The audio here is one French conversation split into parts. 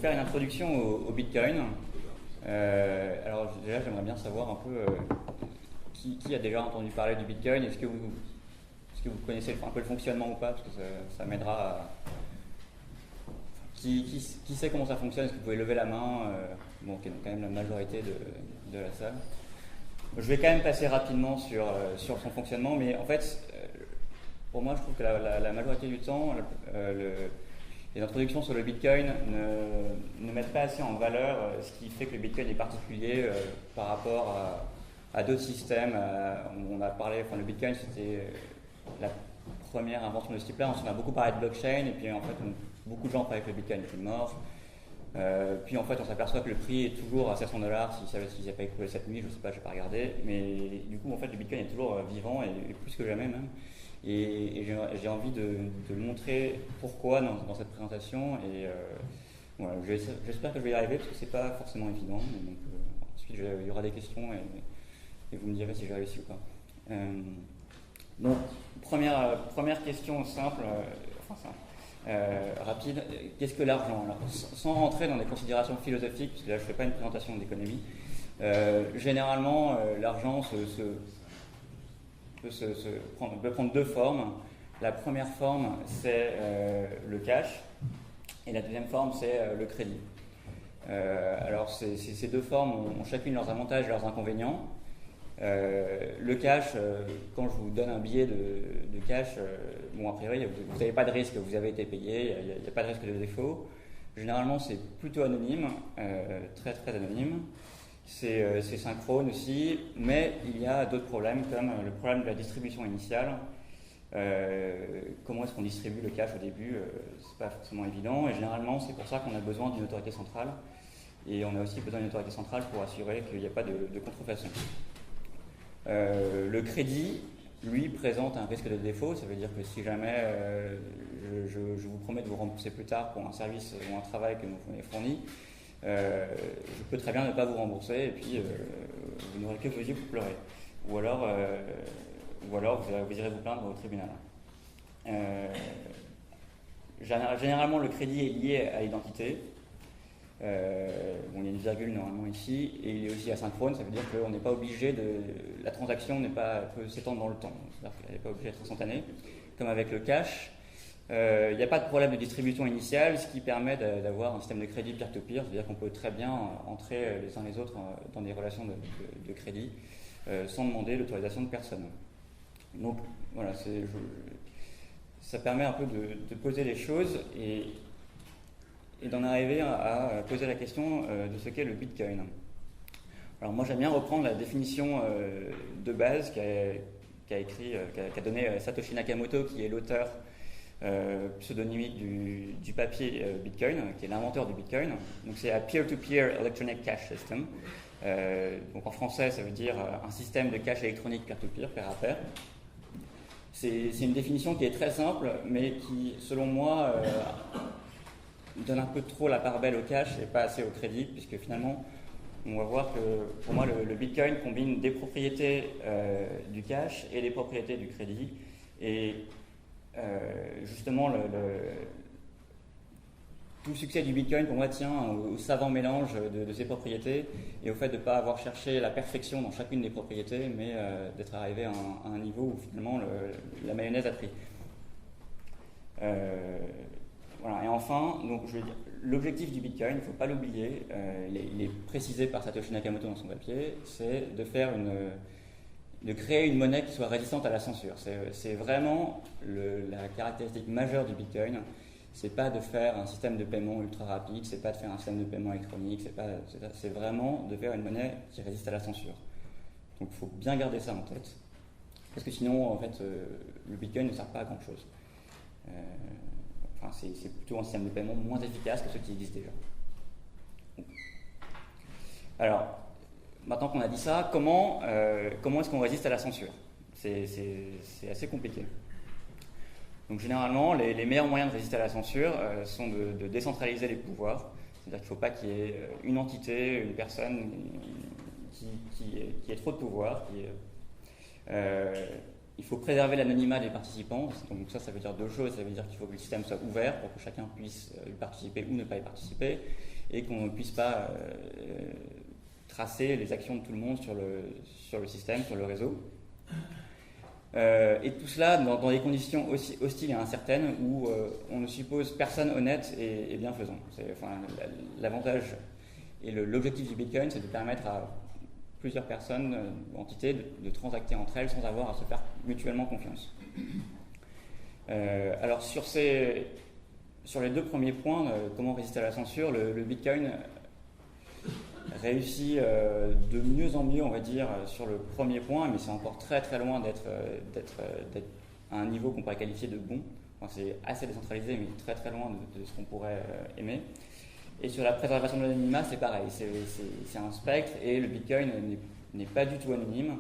faire une introduction au Bitcoin. Alors déjà, j'aimerais bien savoir un peu qui a déjà entendu parler du Bitcoin. Est-ce que vous connaissez un peu le fonctionnement ou pas? Parce que ça m'aidera à... Qui sait comment ça fonctionne? Est-ce que vous pouvez lever la main? Bon, ok, donc quand même la majorité de la salle. Je vais quand même passer rapidement sur son fonctionnement, mais en fait, pour moi, je trouve que la majorité du temps, les introductions sur le Bitcoin ne mettent pas assez en valeur ce qui fait que le Bitcoin est particulier par rapport à d'autres systèmes. On a parlé, enfin le Bitcoin c'était la première invention de ce type-là. On a beaucoup parlé de blockchain, et puis en fait beaucoup de gens parlaient que le Bitcoin était mort. Puis en fait on s'aperçoit que le prix est toujours à $700 s'il n'a pas écoulé cette nuit, je sais pas, j'ai pas regardé, mais du coup en fait le Bitcoin est toujours vivant et plus que jamais même. Et j'ai envie de le montrer pourquoi dans cette présentation, et voilà, j'espère que je vais y arriver parce que c'est pas forcément évident, mais donc, ensuite il y aura des questions et vous me direz si j'ai réussi ou pas. Donc première question simple, rapide, qu'est-ce que l'argent? Alors, sans rentrer dans des considérations philosophiques, parce que là je ne fais pas une présentation d'économie, généralement l'argent peut prendre deux formes. La première forme, c'est le cash, et la deuxième forme, c'est le crédit. Alors, ces deux formes ont chacune leurs avantages et leurs inconvénients. Le cash, quand je vous donne un billet de cash, bon, a priori, vous n'avez pas de risque, vous avez été payé, il n'y a pas de risque de défaut. Généralement, c'est plutôt anonyme, très très anonyme. C'est synchrone aussi, mais il y a d'autres problèmes, comme le problème de la distribution initiale. Comment est-ce qu'on distribue le cash au début? C'est pas forcément évident, et généralement c'est pour ça qu'on a besoin d'une autorité centrale, et on a aussi besoin d'une autorité centrale pour assurer qu'il n'y a pas de contrefaçon. Le crédit, lui, présente un risque de défaut. Ça veut dire que si jamais je vous promets de vous rembourser plus tard pour un service ou un travail que vous m'avez fourni, je peux très bien ne pas vous rembourser, et puis vous n'aurez que vos yeux pour pleurer. Ou alors vous irez vous plaindre au tribunal. Généralement, le crédit est lié à l'identité. Bon, il y a une virgule normalement ici, et il est aussi asynchrone. Ça veut dire qu'on n'est pas obligé la transaction peut s'étendre dans le temps. C'est-à-dire qu'elle n'est pas obligée d'être instantanée. Comme avec le cash, il n'y a pas de problème de distribution initiale, ce qui permet d'avoir un système de crédit peer-to-peer. C'est-à-dire qu'on peut très bien entrer les uns les autres dans des relations de crédit sans demander l'autorisation de personne. Donc voilà, ça permet un peu de poser les choses et d'en arriver à poser la question de ce qu'est le Bitcoin. Alors moi j'aime bien reprendre la définition de base qu'a donné Satoshi Nakamoto, qui est l'auteur pseudonymique du papier Bitcoin, qui est l'inventeur du Bitcoin. Donc c'est un peer-to-peer electronic cash system. Donc en français ça veut dire un système de cash électronique peer-to-peer, pair à pair. C'est une définition qui est très simple, mais qui, selon moi, donne un peu trop la part belle au cash et pas assez au crédit, puisque finalement, on va voir que, pour moi, le Bitcoin combine des propriétés du cash et des propriétés du crédit. Et justement, tout le succès du Bitcoin, pour moi, tient au savant mélange de ces propriétés et au fait de ne pas avoir cherché la perfection dans chacune des propriétés, mais d'être arrivé à un niveau où finalement la mayonnaise a pris. Voilà. Et enfin, donc, je veux dire, l'objectif du Bitcoin, il ne faut pas l'oublier, il est précisé par Satoshi Nakamoto dans son papier, c'est de créer une monnaie qui soit résistante à la censure. C'est vraiment la caractéristique majeure du Bitcoin. C'est pas de faire un système de paiement ultra rapide, c'est pas de faire un système de paiement électronique, c'est vraiment de faire une monnaie qui résiste à la censure. Donc il faut bien garder ça en tête, parce que sinon, en fait, le Bitcoin ne sert pas à grand chose. C'est plutôt un système de paiement moins efficace que ceux qui existent déjà. Alors, maintenant qu'on a dit ça, comment est-ce qu'on résiste à la censure? C'est assez compliqué. Donc généralement, les meilleurs moyens de résister à la censure sont de décentraliser les pouvoirs. C'est-à-dire qu'il ne faut pas qu'il y ait une entité, une personne qui ait trop de pouvoir. Il faut préserver l'anonymat des participants. Donc ça veut dire deux choses. Ça veut dire qu'il faut que le système soit ouvert pour que chacun puisse y participer ou ne pas y participer. et qu'on ne puisse pas tracer les actions de tout le monde sur le système, sur le réseau. Et tout cela dans des conditions aussi hostiles et incertaines où on ne suppose personne honnête et bienfaisant. L'avantage et l'objectif du Bitcoin, c'est de permettre à plusieurs personnes, entités, de transacter entre elles sans avoir à se faire mutuellement confiance. Alors sur les deux premiers points, comment résister à la censure, le Bitcoin réussit de mieux en mieux, on va dire, sur le premier point, mais c'est encore très très loin d'être à un niveau qu'on pourrait qualifier de bon. Enfin, c'est assez décentralisé, mais très très loin de ce qu'on pourrait aimer. Et sur la préservation de l'anonymat, c'est pareil, c'est un spectre, et le Bitcoin n'est pas du tout anonyme,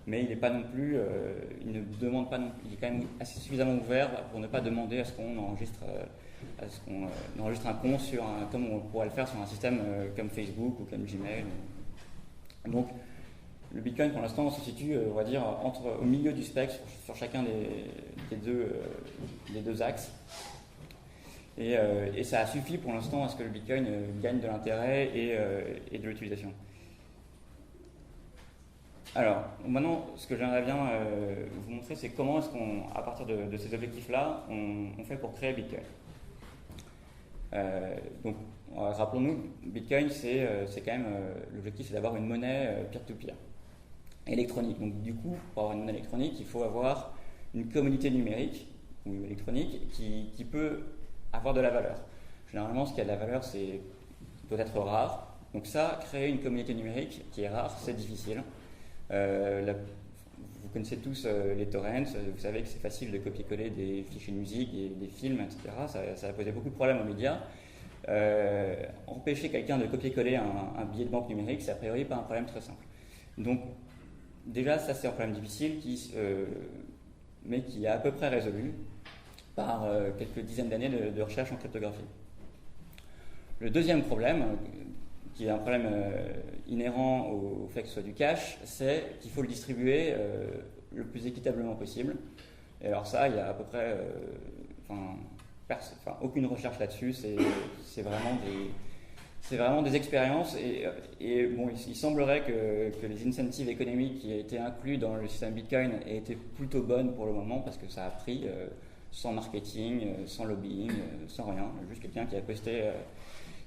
mais il n'est pas non plus, il ne demande pas non plus, il est quand même assez suffisamment ouvert pour ne pas demander à ce qu'on enregistre un compte comme on pourrait le faire sur un système comme Facebook ou comme Gmail. Donc, le Bitcoin, pour l'instant, se situe, on va dire, au milieu du spectre sur chacun des deux axes. Et ça a suffi pour l'instant à ce que le Bitcoin gagne de l'intérêt et de l'utilisation. Alors, maintenant, ce que j'aimerais bien vous montrer, c'est comment est-ce qu'on, à partir de ces objectifs-là, on fait pour créer Bitcoin. Donc, rappelons-nous, Bitcoin, c'est quand même, l'objectif, c'est d'avoir une monnaie peer-to-peer, électronique. Donc, du coup, pour avoir une monnaie électronique, il faut avoir une communauté numérique ou électronique qui peut avoir de la valeur. Généralement, ce qui a de la valeur, doit être rare. Donc ça, créer une communauté numérique qui est rare, c'est difficile. Vous connaissez tous les torrents, vous savez que c'est facile de copier-coller des fichiers de musique, des films, etc. Ça a posé beaucoup de problèmes aux médias. Empêcher quelqu'un de copier-coller un billet de banque numérique, c'est a priori pas un problème très simple. Donc déjà, ça c'est un problème difficile mais qui est à peu près résolu par quelques dizaines d'années de recherche en cryptographie. Le deuxième problème, qui est un problème inhérent au fait que ce soit du cash, c'est qu'il faut le distribuer le plus équitablement possible. Et alors ça, il y a à peu près aucune recherche là-dessus, c'est vraiment des expériences et bon, il semblerait que les incentives économiques qui ont été inclus dans le système Bitcoin aient été plutôt bonnes pour le moment parce que ça a pris sans marketing, sans lobbying, sans rien, juste quelqu'un qui a posté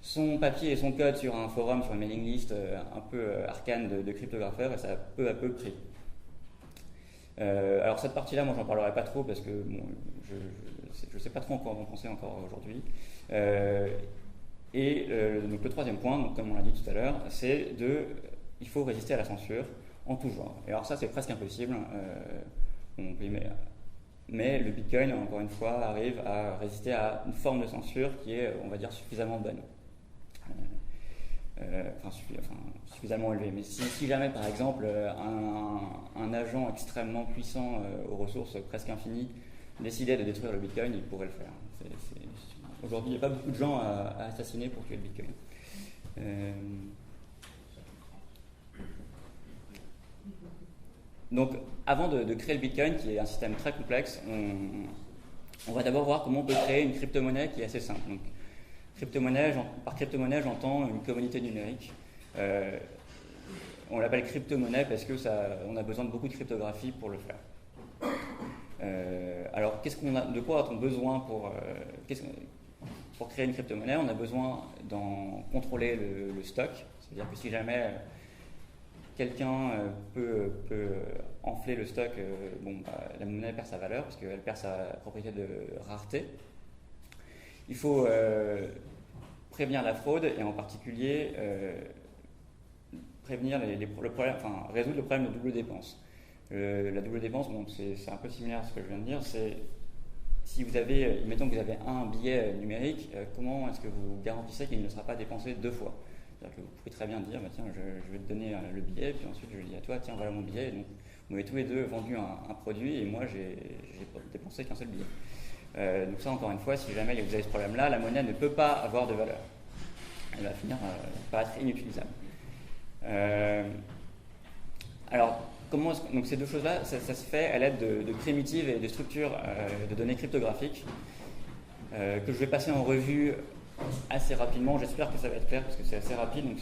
son papier et son code sur un forum, sur une mailing list un peu arcane de cryptographeurs et ça a peu à peu pris. Alors cette partie-là, moi j'en parlerai pas trop parce que bon, je sais pas trop encore en penser encore aujourd'hui. Donc le troisième point, donc, comme on l'a dit tout à l'heure, c'est il faut résister à la censure en tout genre. Et alors ça c'est presque impossible. Mais le Bitcoin, encore une fois, arrive à résister à une forme de censure qui est, on va dire, suffisamment bonne. Suffisamment élevée. Mais si jamais, par exemple, un agent extrêmement puissant aux ressources presque infinies décidait de détruire le Bitcoin, il pourrait le faire. Aujourd'hui, il n'y a pas beaucoup de gens à assassiner pour tuer le Bitcoin. Donc, avant de créer le Bitcoin, qui est un système très complexe, on va d'abord voir comment on peut créer une crypto-monnaie qui est assez simple. Donc, par crypto-monnaie, j'entends une communauté numérique. On l'appelle crypto-monnaie parce on a besoin de beaucoup de cryptographie pour le faire. Alors, de quoi a-t-on besoin pour créer une crypto-monnaie? On a besoin d'en contrôler le stock. C'est-à-dire que si jamais quelqu'un peut enfler le stock, la monnaie perd sa valeur parce qu'elle perd sa propriété de rareté. Il faut prévenir la fraude et en particulier prévenir résoudre le problème de double dépense. La double dépense, c'est un peu similaire à ce que je viens de dire. C'est si vous avez, mettons que vous avez un billet numérique, comment est-ce que vous garantissez qu'il ne sera pas dépensé deux fois? C'est-à-dire que vous pouvez très bien dire, tiens, je vais te donner le billet, puis ensuite je dis à toi, tiens, voilà mon billet. Donc, vous m'avez tous les deux vendu un produit et moi j'ai dépensé qu'un seul billet. Donc ça, encore une fois, si jamais vous avez ce problème-là, la monnaie ne peut pas avoir de valeur. Elle va finir par être inutilisable. Alors, donc ces deux choses-là, ça se fait à l'aide de primitives et de structures de données cryptographiques que je vais passer en revue assez rapidement. J'espère que ça va être clair parce que c'est assez rapide. Donc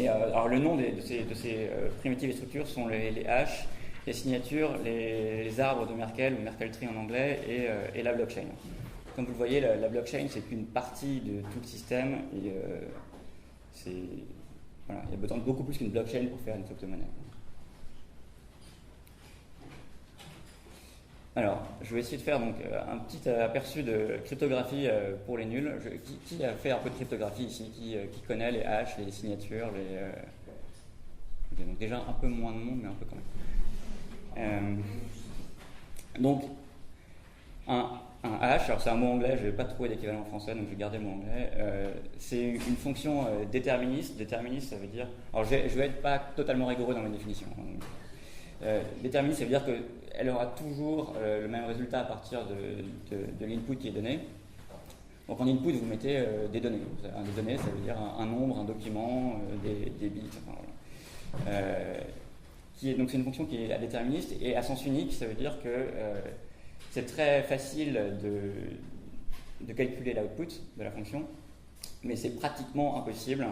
alors le nom de ces primitives et structures sont les hashes, les signatures, les arbres de Merkle ou Merkle tree en anglais et la blockchain. Comme vous le voyez, la blockchain c'est qu'une partie de tout le système et voilà, il y a besoin de beaucoup plus qu'une blockchain pour faire une crypto-monnaie. Alors, je vais essayer de faire donc un petit aperçu de cryptographie pour les nuls. Qui a fait un peu de cryptographie ici, qui connaît les hashes, les signatures, donc déjà un peu moins de monde, mais un peu quand même. Donc, un hash, alors c'est un mot anglais, je n'ai pas trouvé d'équivalent en français, donc je vais garder le mot anglais. C'est une fonction déterministe. Déterministe, ça veut dire... Alors, je ne vais être pas totalement rigoureux dans mes définitions. Déterministe, ça veut dire qu'elle aura toujours le même résultat à partir de l'input qui est donné. Donc en input, vous mettez des données. Des données, ça veut dire un nombre, un document, des bits. Enfin, voilà. Donc c'est une fonction qui est déterministe et à sens unique, ça veut dire que c'est très facile de calculer l'output de la fonction, mais c'est pratiquement impossible.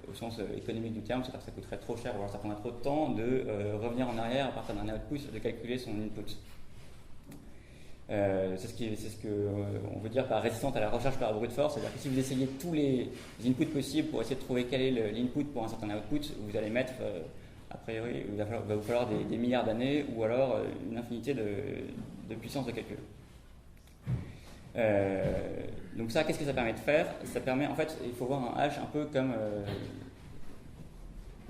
Au sens économique du terme, c'est-à-dire que ça coûterait trop cher, ou alors ça prendrait trop de temps de revenir en arrière à partir d'un output, de calculer son input. C'est ce qu'on veut dire par résistante à la recherche par brute force, c'est-à-dire que si vous essayez tous les inputs possibles pour essayer de trouver quel est l'input pour un certain output, vous allez mettre, a priori, il va vous falloir des milliards d'années ou alors une infinité de puissance de calcul. Donc ça, qu'est-ce que ça permet de faire? Ça permet, en fait, il faut voir un hash un peu comme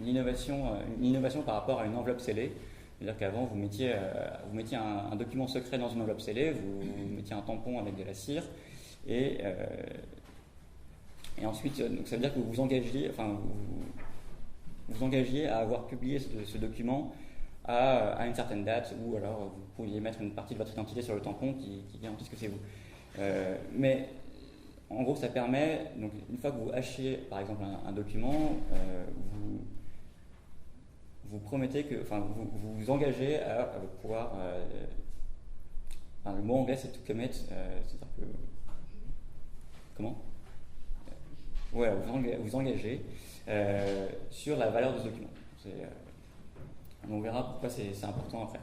une innovation par rapport à une enveloppe scellée. C'est-à-dire qu'avant, vous mettiez un document secret dans une enveloppe scellée, vous mettiez un tampon avec de la cire, et ensuite, donc ça veut dire que vous vous engagiez à avoir publié ce document à une certaine date, ou alors vous pourriez mettre une partie de votre identité sur le tampon qui garantit que c'est vous. Mais en gros, ça permet, donc une fois que vous hashez par exemple un document, vous promettez que, enfin, vous vous engagez à pouvoir. Le mot anglais c'est to commit, c'est-à-dire que. Comment? Ouais, vous engagez sur la valeur de ce document. On verra pourquoi c'est important après.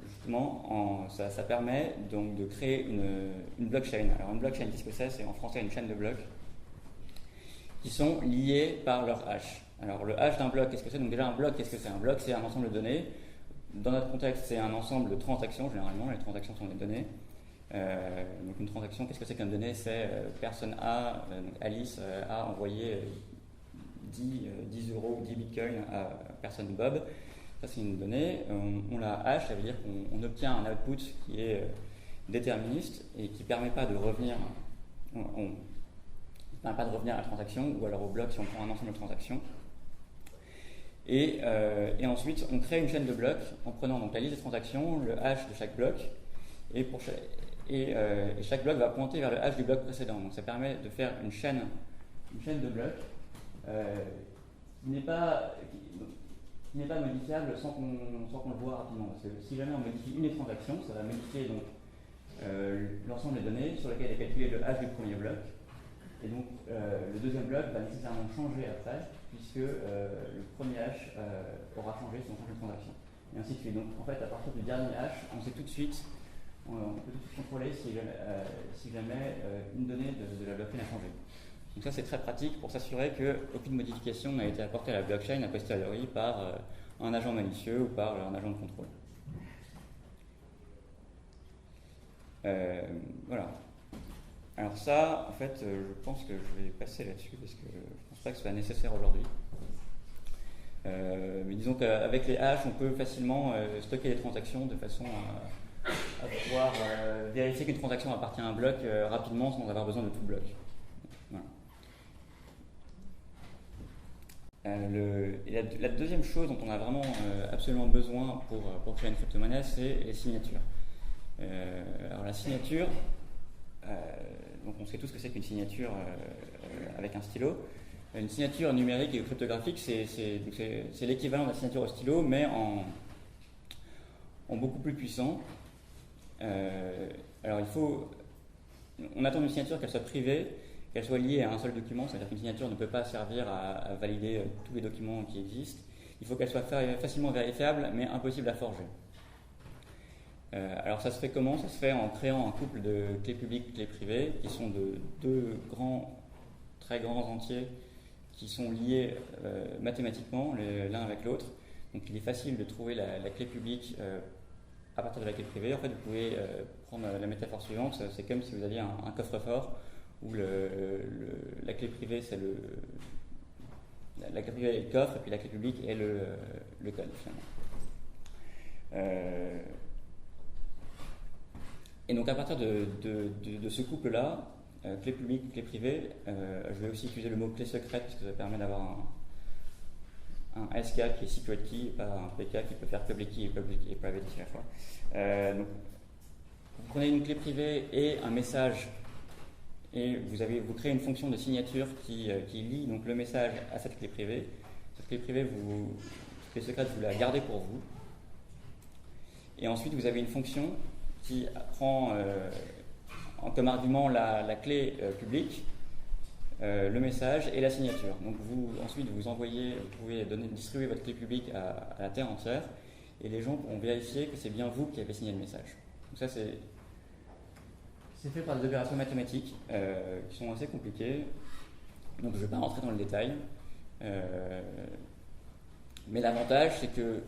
Justement, ça permet donc de créer une blockchain. Alors une blockchain, qu'est-ce que c'est? C'est en français une chaîne de blocs qui sont liés par leur hash. Alors le hash d'un bloc, qu'est-ce que c'est? Donc déjà un bloc, qu'est-ce que c'est? Un bloc, c'est un ensemble de données. Dans notre contexte, c'est un ensemble de transactions, généralement. Les transactions sont des données. Donc une transaction, qu'est-ce que c'est qu'une donnée? C'est personne A, donc Alice, a envoyé 10 euros, 10 bitcoins à personne Bob. Ça c'est une donnée, on la hash, ça veut dire qu'on obtient un output qui est déterministe et qui ne permet pas de revenir à la transaction ou alors au bloc si on prend un ensemble de transactions. Et ensuite on crée une chaîne de blocs en prenant donc la liste des transactions, le hash de chaque bloc et chaque bloc va pointer vers le hash du bloc précédent. Donc ça permet de faire une chaîne de blocs qui n'est pas modifiable sans qu'on le voit rapidement. Parce que si jamais on modifie une des transactions, ça va modifier donc l'ensemble des données sur lesquelles est calculé le hash du premier bloc. Et donc le deuxième bloc va nécessairement changer après, puisque le premier hash aura changé si on change de transaction. Et ainsi de suite. Donc en fait, à partir du dernier hash, on peut tout de suite contrôler si jamais une donnée de la blockchain a changé. Donc ça c'est très pratique pour s'assurer qu'aucune modification n'a été apportée à la blockchain a posteriori par un agent malicieux ou par un agent de contrôle. Voilà. Alors ça, en fait, je pense que je vais passer là-dessus parce que je ne pense pas que ce soit nécessaire aujourd'hui. Mais disons qu'avec les hashes, on peut facilement stocker les transactions de façon à pouvoir vérifier qu'une transaction appartient à un bloc rapidement sans avoir besoin de tout le bloc. Voilà. La deuxième chose dont on a vraiment absolument besoin pour créer une crypto-monnaie, c'est les signatures. Alors la signature, donc on sait tous ce que c'est qu'une signature avec un stylo. Une signature numérique et cryptographique, c'est l'équivalent de la signature au stylo, mais en beaucoup plus puissant. Alors il faut on attend d'une signature qu'elle soit privée, qu'elle soit liée à un seul document, c'est-à-dire qu'une signature ne peut pas servir à valider tous les documents qui existent. Il faut qu'elle soit facilement vérifiable, mais impossible à forger. Alors ça se fait comment? Ça se fait en créant un couple de clés publiques, clés privées, qui sont de deux très grands entiers qui sont liés mathématiquement l'un avec l'autre. Donc il est facile de trouver la clé publique à partir de la clé privée. En fait, vous pouvez prendre la métaphore suivante, c'est comme si vous aviez un coffre-fort où la clé privée c'est la clé privée est le coffre et puis la clé publique est le code finalement. Et donc à partir de ce couple-là, clé publique, clé privée, je vais aussi utiliser le mot clé secrète parce que ça permet d'avoir un SK qui est secret key et pas un PK qui peut faire public key et private key à la fois. Donc, vous prenez une clé privée et un message et vous créez une fonction de signature qui lie donc le message à cette clé privée. Cette clé privée, cette clé secrète, vous la gardez pour vous. Et ensuite, vous avez une fonction qui prend comme argument la clé publique, le message et la signature. Donc ensuite, vous pouvez distribuer votre clé publique à la terre entière et les gens pourront vérifier que c'est bien vous qui avez signé le message. Donc ça, c'est fait par des opérations mathématiques qui sont assez compliquées. Donc je ne vais pas rentrer dans le détail. Mais l'avantage, c'est que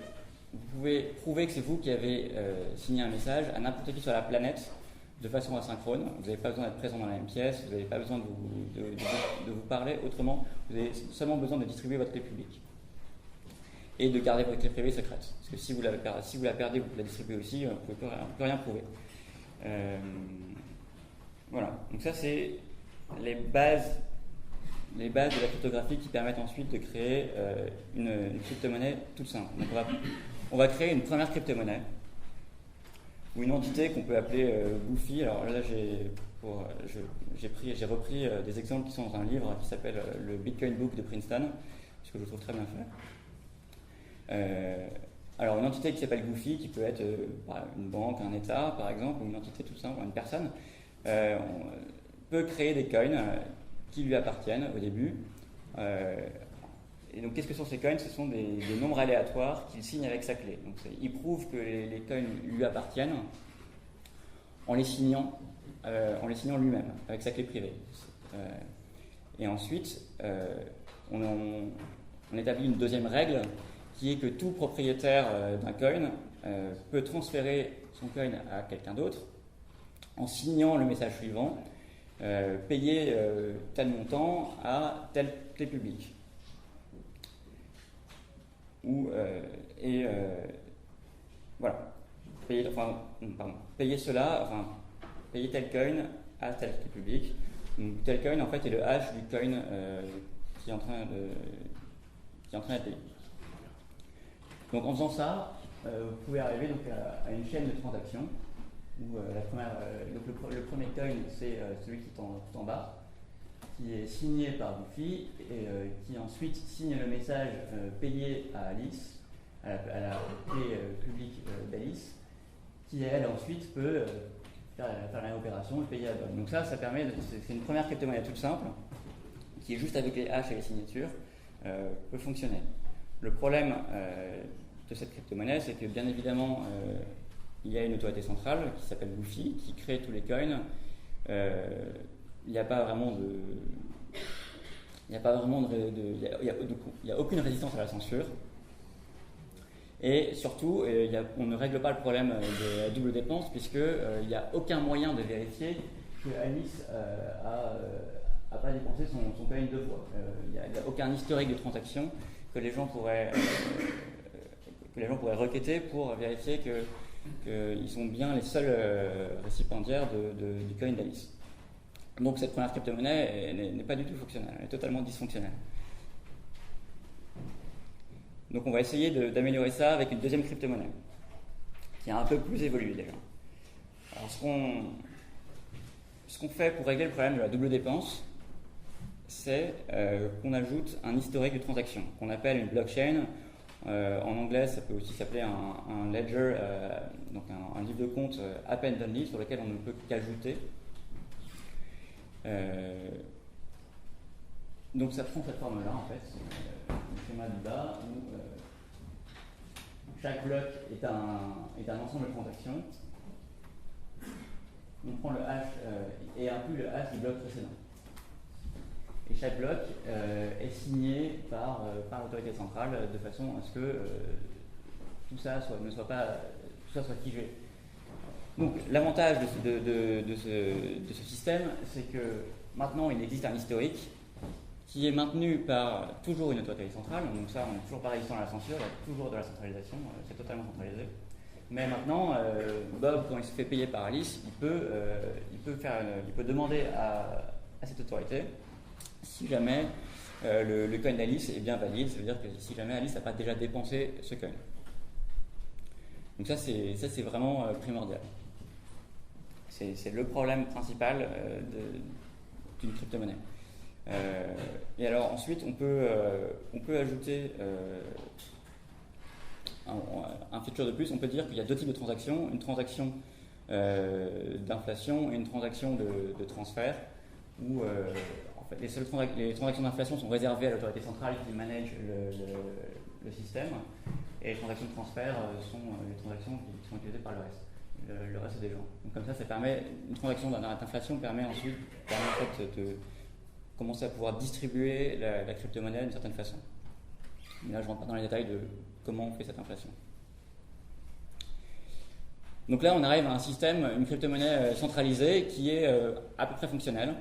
vous pouvez prouver que c'est vous qui avez signé un message à n'importe qui sur la planète de façon asynchrone. Vous n'avez pas besoin d'être présent dans la même pièce, vous n'avez pas besoin de vous parler autrement, vous avez seulement besoin de distribuer votre clé publique et de garder votre clé privée secrète. Parce que si vous la perdez ou que vous la distribuez aussi, vous ne pouvez plus rien prouver. Voilà, donc ça c'est les bases de la cryptographie qui permettent ensuite de créer une crypto-monnaie toute simple. Donc on va créer une première crypto-monnaie ou une entité qu'on peut appeler Goofy. Alors là j'ai repris des exemples qui sont dans un livre qui s'appelle le Bitcoin Book de Princeton, ce que je trouve très bien fait. Alors une entité qui s'appelle Goofy, qui peut être une banque, un État par exemple, ou une entité toute simple, une personne, peut créer des coins qui lui appartiennent au début. Et donc qu'est-ce que sont ces coins? Ce sont des nombres aléatoires qu'il signe avec sa clé. Donc il prouve que les coins lui appartiennent en les signant lui-même avec sa clé privée. Et ensuite, on établit une deuxième règle qui est que tout propriétaire d'un coin peut transférer son coin à quelqu'un d'autre en signant le message suivant, payer tel montant à telle clé publique. Voilà. Payer tel coin à tel clé publique. Donc, tel coin en fait est le hash du coin qui est en train d'être payé. Donc en faisant ça, vous pouvez arriver donc à une chaîne de transactions où le premier coin c'est celui qui est tout en bas, qui est signé par Goofy et qui ensuite signe le message payé à Alice, à la clé publique d'Alice, qui elle ensuite peut faire la opération et payer à Don. Donc ça permet, c'est une première crypto-monnaie toute simple, qui est juste avec les hashes et les signatures, peut fonctionner. Le problème de cette crypto-monnaie, c'est que bien évidemment, il y a une autorité centrale qui s'appelle Goofy, qui crée tous les coins. Il n'y a pas vraiment il n'y a aucune résistance à la censure. Et surtout, on ne règle pas le problème de la double dépense, puisqu'il n'y a aucun moyen de vérifier que Alice n'a pas dépensé son coin deux fois. Il n'y a aucun historique de transaction que les gens pourraient requêter pour vérifier qu'ils sont bien les seuls récipiendaires du coin d'Alice. Donc cette première crypto-monnaie n'est pas du tout fonctionnelle, elle est totalement dysfonctionnelle. Donc on va essayer d'améliorer ça avec une deuxième crypto-monnaie, qui est un peu plus évoluée déjà. Alors ce qu'on fait pour régler le problème de la double dépense, c'est qu'on ajoute un historique de transactions, qu'on appelle une blockchain. En anglais, ça peut aussi s'appeler un ledger, donc un livre de compte append only, sur lequel on ne peut qu'ajouter. Donc ça prend cette forme-là en fait, le schéma du bas où chaque bloc est un ensemble de transactions. On prend le hash et inclut le hash du bloc précédent. Et chaque bloc est signé par l'autorité centrale de façon à ce que tout ça soit figé. Donc l'avantage de ce système, c'est que maintenant il existe un historique qui est maintenu par toujours une autorité centrale. Donc ça, on n'est toujours pas résistant à la censure, il y a toujours de la centralisation, c'est totalement centralisé. Mais maintenant, Bob, quand il se fait payer par Alice, il peut demander à cette autorité si jamais le coin d'Alice est bien valide, ça veut dire que si jamais Alice n'a pas déjà dépensé ce coin. Donc ça c'est vraiment primordial. C'est le problème principal d'une crypto-monnaie. Et alors ensuite on peut ajouter un feature de plus. On peut dire qu'il y a deux types de transactions, une transaction d'inflation et une transaction de transfert, où en fait, les transactions d'inflation sont réservées à l'autorité centrale qui manage le système, et les transactions de transfert sont les transactions qui sont utilisées par le reste des gens. Donc comme ça permet, une transaction d'inflation permet en fait de commencer à pouvoir distribuer la crypto-monnaie d'une certaine façon. Mais là, je ne rentre pas dans les détails de comment on fait cette inflation. Donc là, on arrive à un système, une crypto-monnaie centralisée qui est à peu près fonctionnelle,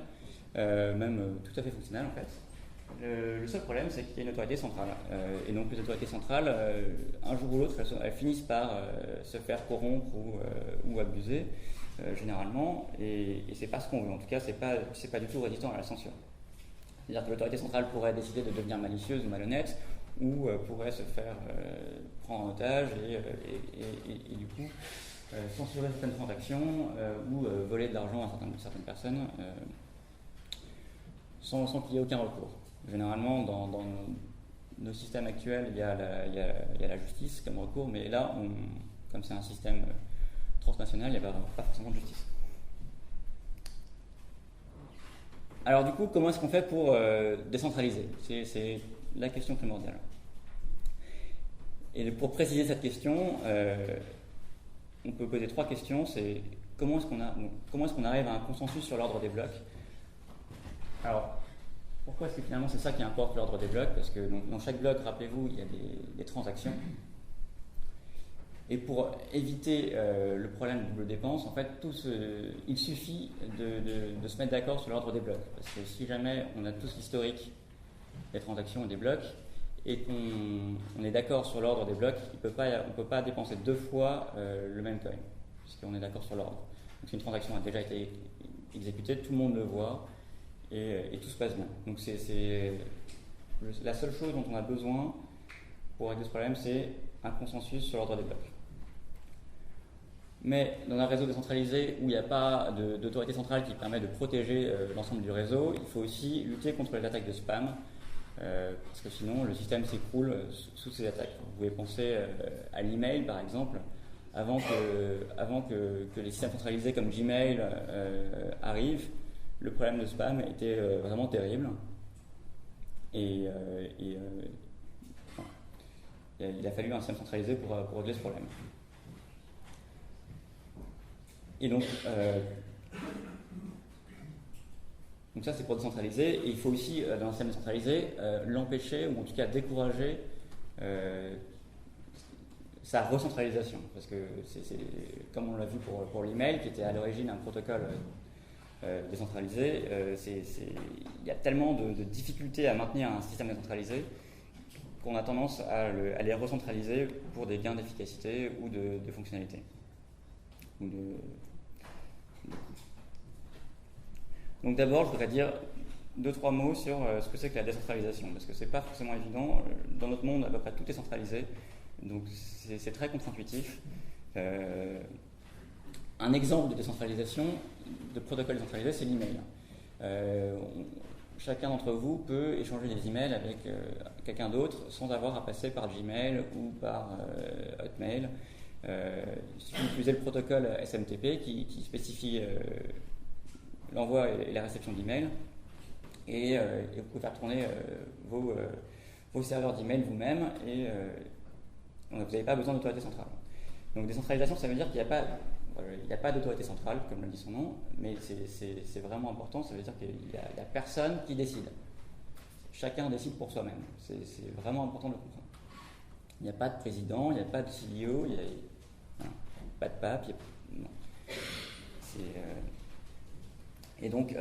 même tout à fait fonctionnelle en fait. Le seul problème, c'est qu'il y a une autorité centrale. Et donc les autorités centrales, un jour ou l'autre, elles finissent par se faire corrompre ou abuser, généralement, et c'est pas ce qu'on veut. En tout cas, c'est pas du tout résistant à la censure. C'est-à-dire que l'autorité centrale pourrait décider de devenir malicieuse ou malhonnête, ou pourrait se faire prendre en otage et du coup censurer certaines transactions ou voler de l'argent à certaines personnes sans qu'il y ait aucun recours. Généralement, dans nos systèmes actuels, il y a la justice comme recours, mais là, comme c'est un système transnational, il n'y a pas forcément de justice. Alors du coup, comment est-ce qu'on fait pour décentraliser ? C'est la question primordiale. Et pour préciser cette question, on peut poser trois questions. C'est comment est-ce qu'on arrive à un consensus sur l'ordre des blocs ? Alors, pourquoi est-ce que finalement c'est ça qui importe, l'ordre des blocs ? Parce que dans chaque bloc, rappelez-vous, il y a des transactions. Et pour éviter le problème de double dépense, en fait, il suffit de se mettre d'accord sur l'ordre des blocs. Parce que si jamais on a tous l'historique des transactions et des blocs, et qu'on est d'accord sur l'ordre des blocs, on ne peut pas dépenser deux fois le même coin, puisqu'on est d'accord sur l'ordre. Donc si une transaction a déjà été exécutée, tout le monde le voit, et tout se passe bien. Donc c'est la seule chose dont on a besoin pour régler ce problème, c'est un consensus sur l'ordre des blocs. Mais dans un réseau décentralisé où il n'y a pas d'autorité centrale qui permet de protéger l'ensemble du réseau, il faut aussi lutter contre les attaques de spam, parce que sinon le système s'écroule sous ces attaques. Vous pouvez penser à l'email par exemple. Avant que les systèmes centralisés comme Gmail arrivent, le problème de spam était vraiment terrible. Et il a fallu un système centralisé pour régler ce problème. Et donc ça c'est pour décentraliser, et il faut aussi dans un système décentralisé l'empêcher, ou en tout cas décourager sa recentralisation, parce que c'est comme on l'a vu pour l'email, qui était à l'origine un protocole décentralisé, il y a tellement de difficultés à maintenir un système décentralisé qu'on a tendance à les recentraliser pour des gains d'efficacité ou de fonctionnalité. Donc d'abord, je voudrais dire 2-3 mots sur ce que c'est que la décentralisation, parce que c'est pas forcément évident. Dans notre monde, à peu près tout est centralisé, donc c'est très contre-intuitif. Un exemple de décentralisation, de protocole décentralisé, c'est l'email. Chacun d'entre vous peut échanger des emails avec quelqu'un d'autre sans avoir à passer par Gmail ou par Hotmail. Il suffit d'utiliser le protocole SMTP qui spécifie l'envoi et la réception d'emails. Et vous pouvez faire tourner vos serveurs d'email vous-même et vous n'avez pas besoin d'autorité centrale. Donc décentralisation, ça veut dire qu'il n'y a pas d'autorité centrale, comme le dit son nom, mais c'est vraiment important, ça veut dire qu'il n'y a personne qui décide. Chacun décide pour soi-même. C'est vraiment important de le comprendre. Il n'y a pas de président, il n'y a pas de CEO, il n'y a pas de pape. Non. Et donc,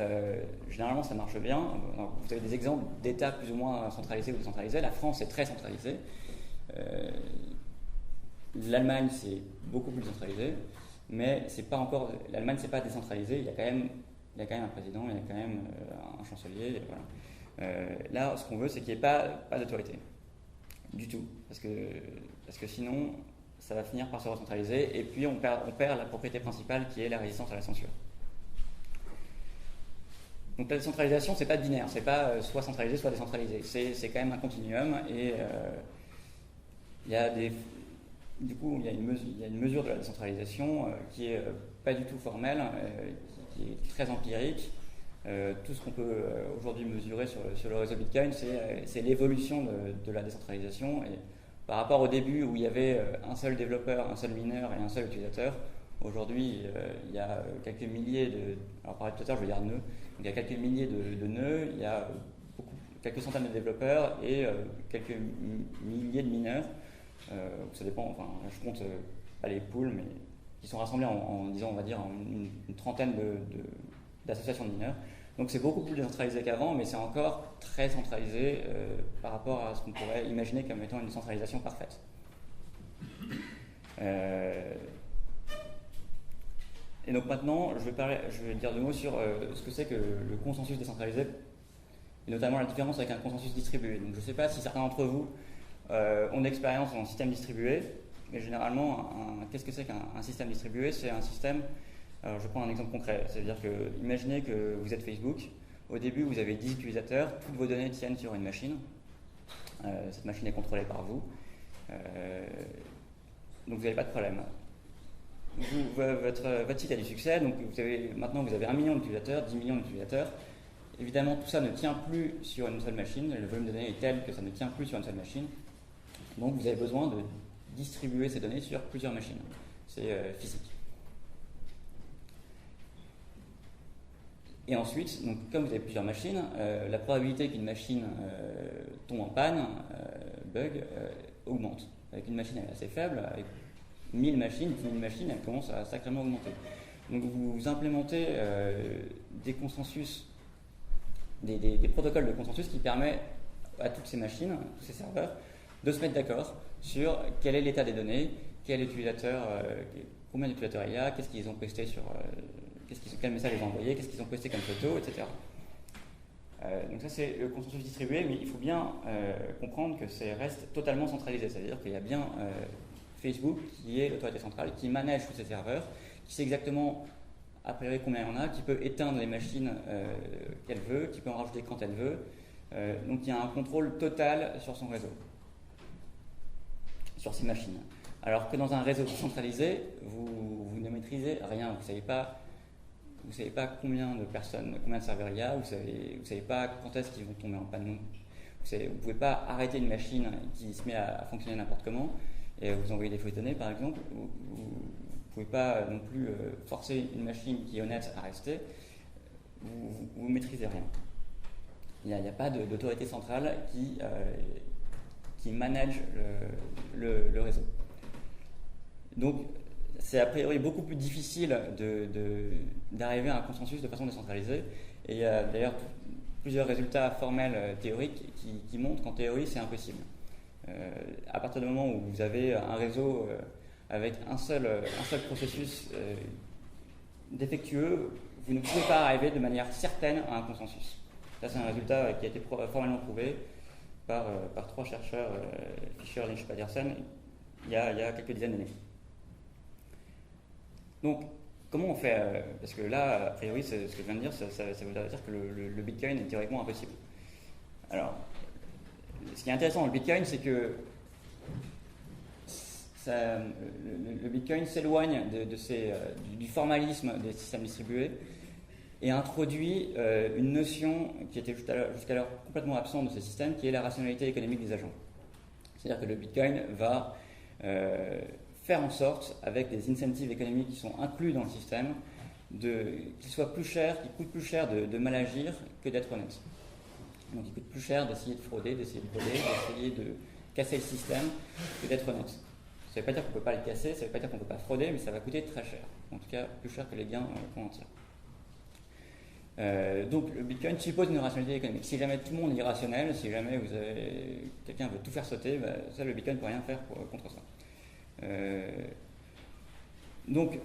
généralement, ça marche bien. Alors, vous avez des exemples d'États plus ou moins centralisés ou décentralisés. La France est très centralisée. L'Allemagne, c'est beaucoup plus centralisé. Mais c'est pas encore. L'Allemagne, c'est pas décentralisé. Il y a quand même un président, il y a quand même un chancelier. Voilà. Là, ce qu'on veut, c'est qu'il n'y ait pas d'autorité. Du tout. Parce que sinon, ça va finir par se recentraliser. Et puis, on perd la propriété principale qui est la résistance à la censure. Donc la décentralisation, c'est pas binaire, c'est pas soit centralisé, soit décentralisé. C'est quand même un continuum et il y a une mesure de la décentralisation qui est pas du tout formelle, qui est très empirique. Tout ce qu'on peut aujourd'hui mesurer sur le réseau Bitcoin, c'est l'évolution de la décentralisation. Et par rapport au début où il y avait un seul développeur, un seul mineur et un seul utilisateur, aujourd'hui il y a quelques milliers alors par utilisateur je veux dire nœuds, donc il y a quelques milliers de nœuds, il y a quelques centaines de développeurs et quelques milliers de mineurs. Ça dépend, enfin je compte pas les pools, mais qui sont rassemblés disons, on va dire, en une trentaine d'associations de mineurs. Donc c'est beaucoup plus décentralisé qu'avant, mais c'est encore très centralisé par rapport à ce qu'on pourrait imaginer comme étant une centralisation parfaite. Et donc maintenant, je vais dire 2 mots sur ce que c'est que le consensus décentralisé, et notamment la différence avec un consensus distribué. Donc je ne sais pas si certains d'entre vous ont d'expérience en système distribué, mais généralement, qu'est-ce que c'est qu'un système distribué? C'est un système. Alors je prends un exemple concret, c'est-à-dire que imaginez que vous êtes Facebook, au début vous avez 10 utilisateurs, toutes vos données tiennent sur une machine, cette machine est contrôlée par vous, donc vous n'avez pas de problème. Votre site a du succès, donc maintenant vous avez 1 million d'utilisateurs, 10 millions d'utilisateurs, évidemment tout ça ne tient plus sur une seule machine, le volume de données est tel que ça ne tient plus sur une seule machine, donc vous avez besoin de distribuer ces données sur plusieurs machines, c'est physique. Et ensuite, donc, comme vous avez plusieurs machines, la probabilité qu'une machine tombe en panne, bug, augmente. Avec une machine, elle est assez faible. Avec 1000 machines, une machine, elle commence à sacrément augmenter. Donc vous implémentez des consensus, des protocoles de consensus qui permettent à toutes ces machines, tous ces serveurs, de se mettre d'accord sur quel est l'état des données, combien d'utilisateurs il y a, qu'est-ce qu'ils ont posté sur... quel message ils ont envoyé, qu'est-ce qu'ils ont posté comme photo, etc. Donc ça c'est le consensus distribué, mais il faut bien comprendre que ça reste totalement centralisé, c'est-à-dire qu'il y a bien Facebook qui est l'autorité centrale, qui manage tous ces serveurs, qui sait exactement a priori combien il y en a, qui peut éteindre les machines qu'elle veut, qui peut en rajouter quand elle veut, donc il y a un contrôle total sur son réseau, sur ses machines. Alors que dans un réseau centralisé, vous ne maîtrisez rien, vous ne savez pas combien de personnes, combien de serveurs il y a, vous savez pas quand est-ce qu'ils vont tomber en panne. Vous ne pouvez pas arrêter une machine qui se met à fonctionner n'importe comment et vous envoyer des fausses données par exemple. Vous ne pouvez pas non plus forcer une machine qui est honnête à rester. Vous ne maîtrisez rien. Il n'y a pas d'autorité centrale qui manage le réseau. Donc, c'est a priori beaucoup plus difficile d'arriver à un consensus de façon décentralisée. Et il y a d'ailleurs plusieurs résultats formels théoriques qui montrent qu'en théorie, c'est impossible. À partir du moment où vous avez un réseau avec un seul processus défectueux, vous ne pouvez pas arriver de manière certaine à un consensus. Ça, c'est un résultat qui a été formellement prouvé par 3 chercheurs, Fisher, Lynch et Patterson, il y a quelques dizaines d'années. Donc, comment on fait parce que là, a priori, ce que je viens de dire, ça veut dire que le Bitcoin est théoriquement impossible. Alors, ce qui est intéressant dans le Bitcoin, c'est que le Bitcoin s'éloigne du formalisme des systèmes distribués et introduit une notion qui était jusqu'alors complètement absente de ce système, qui est la rationalité économique des agents. C'est-à-dire que le Bitcoin va faire en sorte, avec des incentives économiques qui sont inclus dans le système, qu'il soit plus cher, qu'il coûte plus cher de mal agir que d'être honnête. Donc il coûte plus cher d'essayer de frauder, d'essayer de voler, d'essayer de casser le système que d'être honnête. Ça ne veut pas dire qu'on ne peut pas le casser, ça ne veut pas dire qu'on ne peut pas frauder, mais ça va coûter très cher. En tout cas, plus cher que les gains qu'on en tire. Donc le Bitcoin suppose une rationalité économique. Si jamais tout le monde est irrationnel, si jamais quelqu'un veut tout faire sauter, ça le Bitcoin ne peut rien faire contre ça. Donc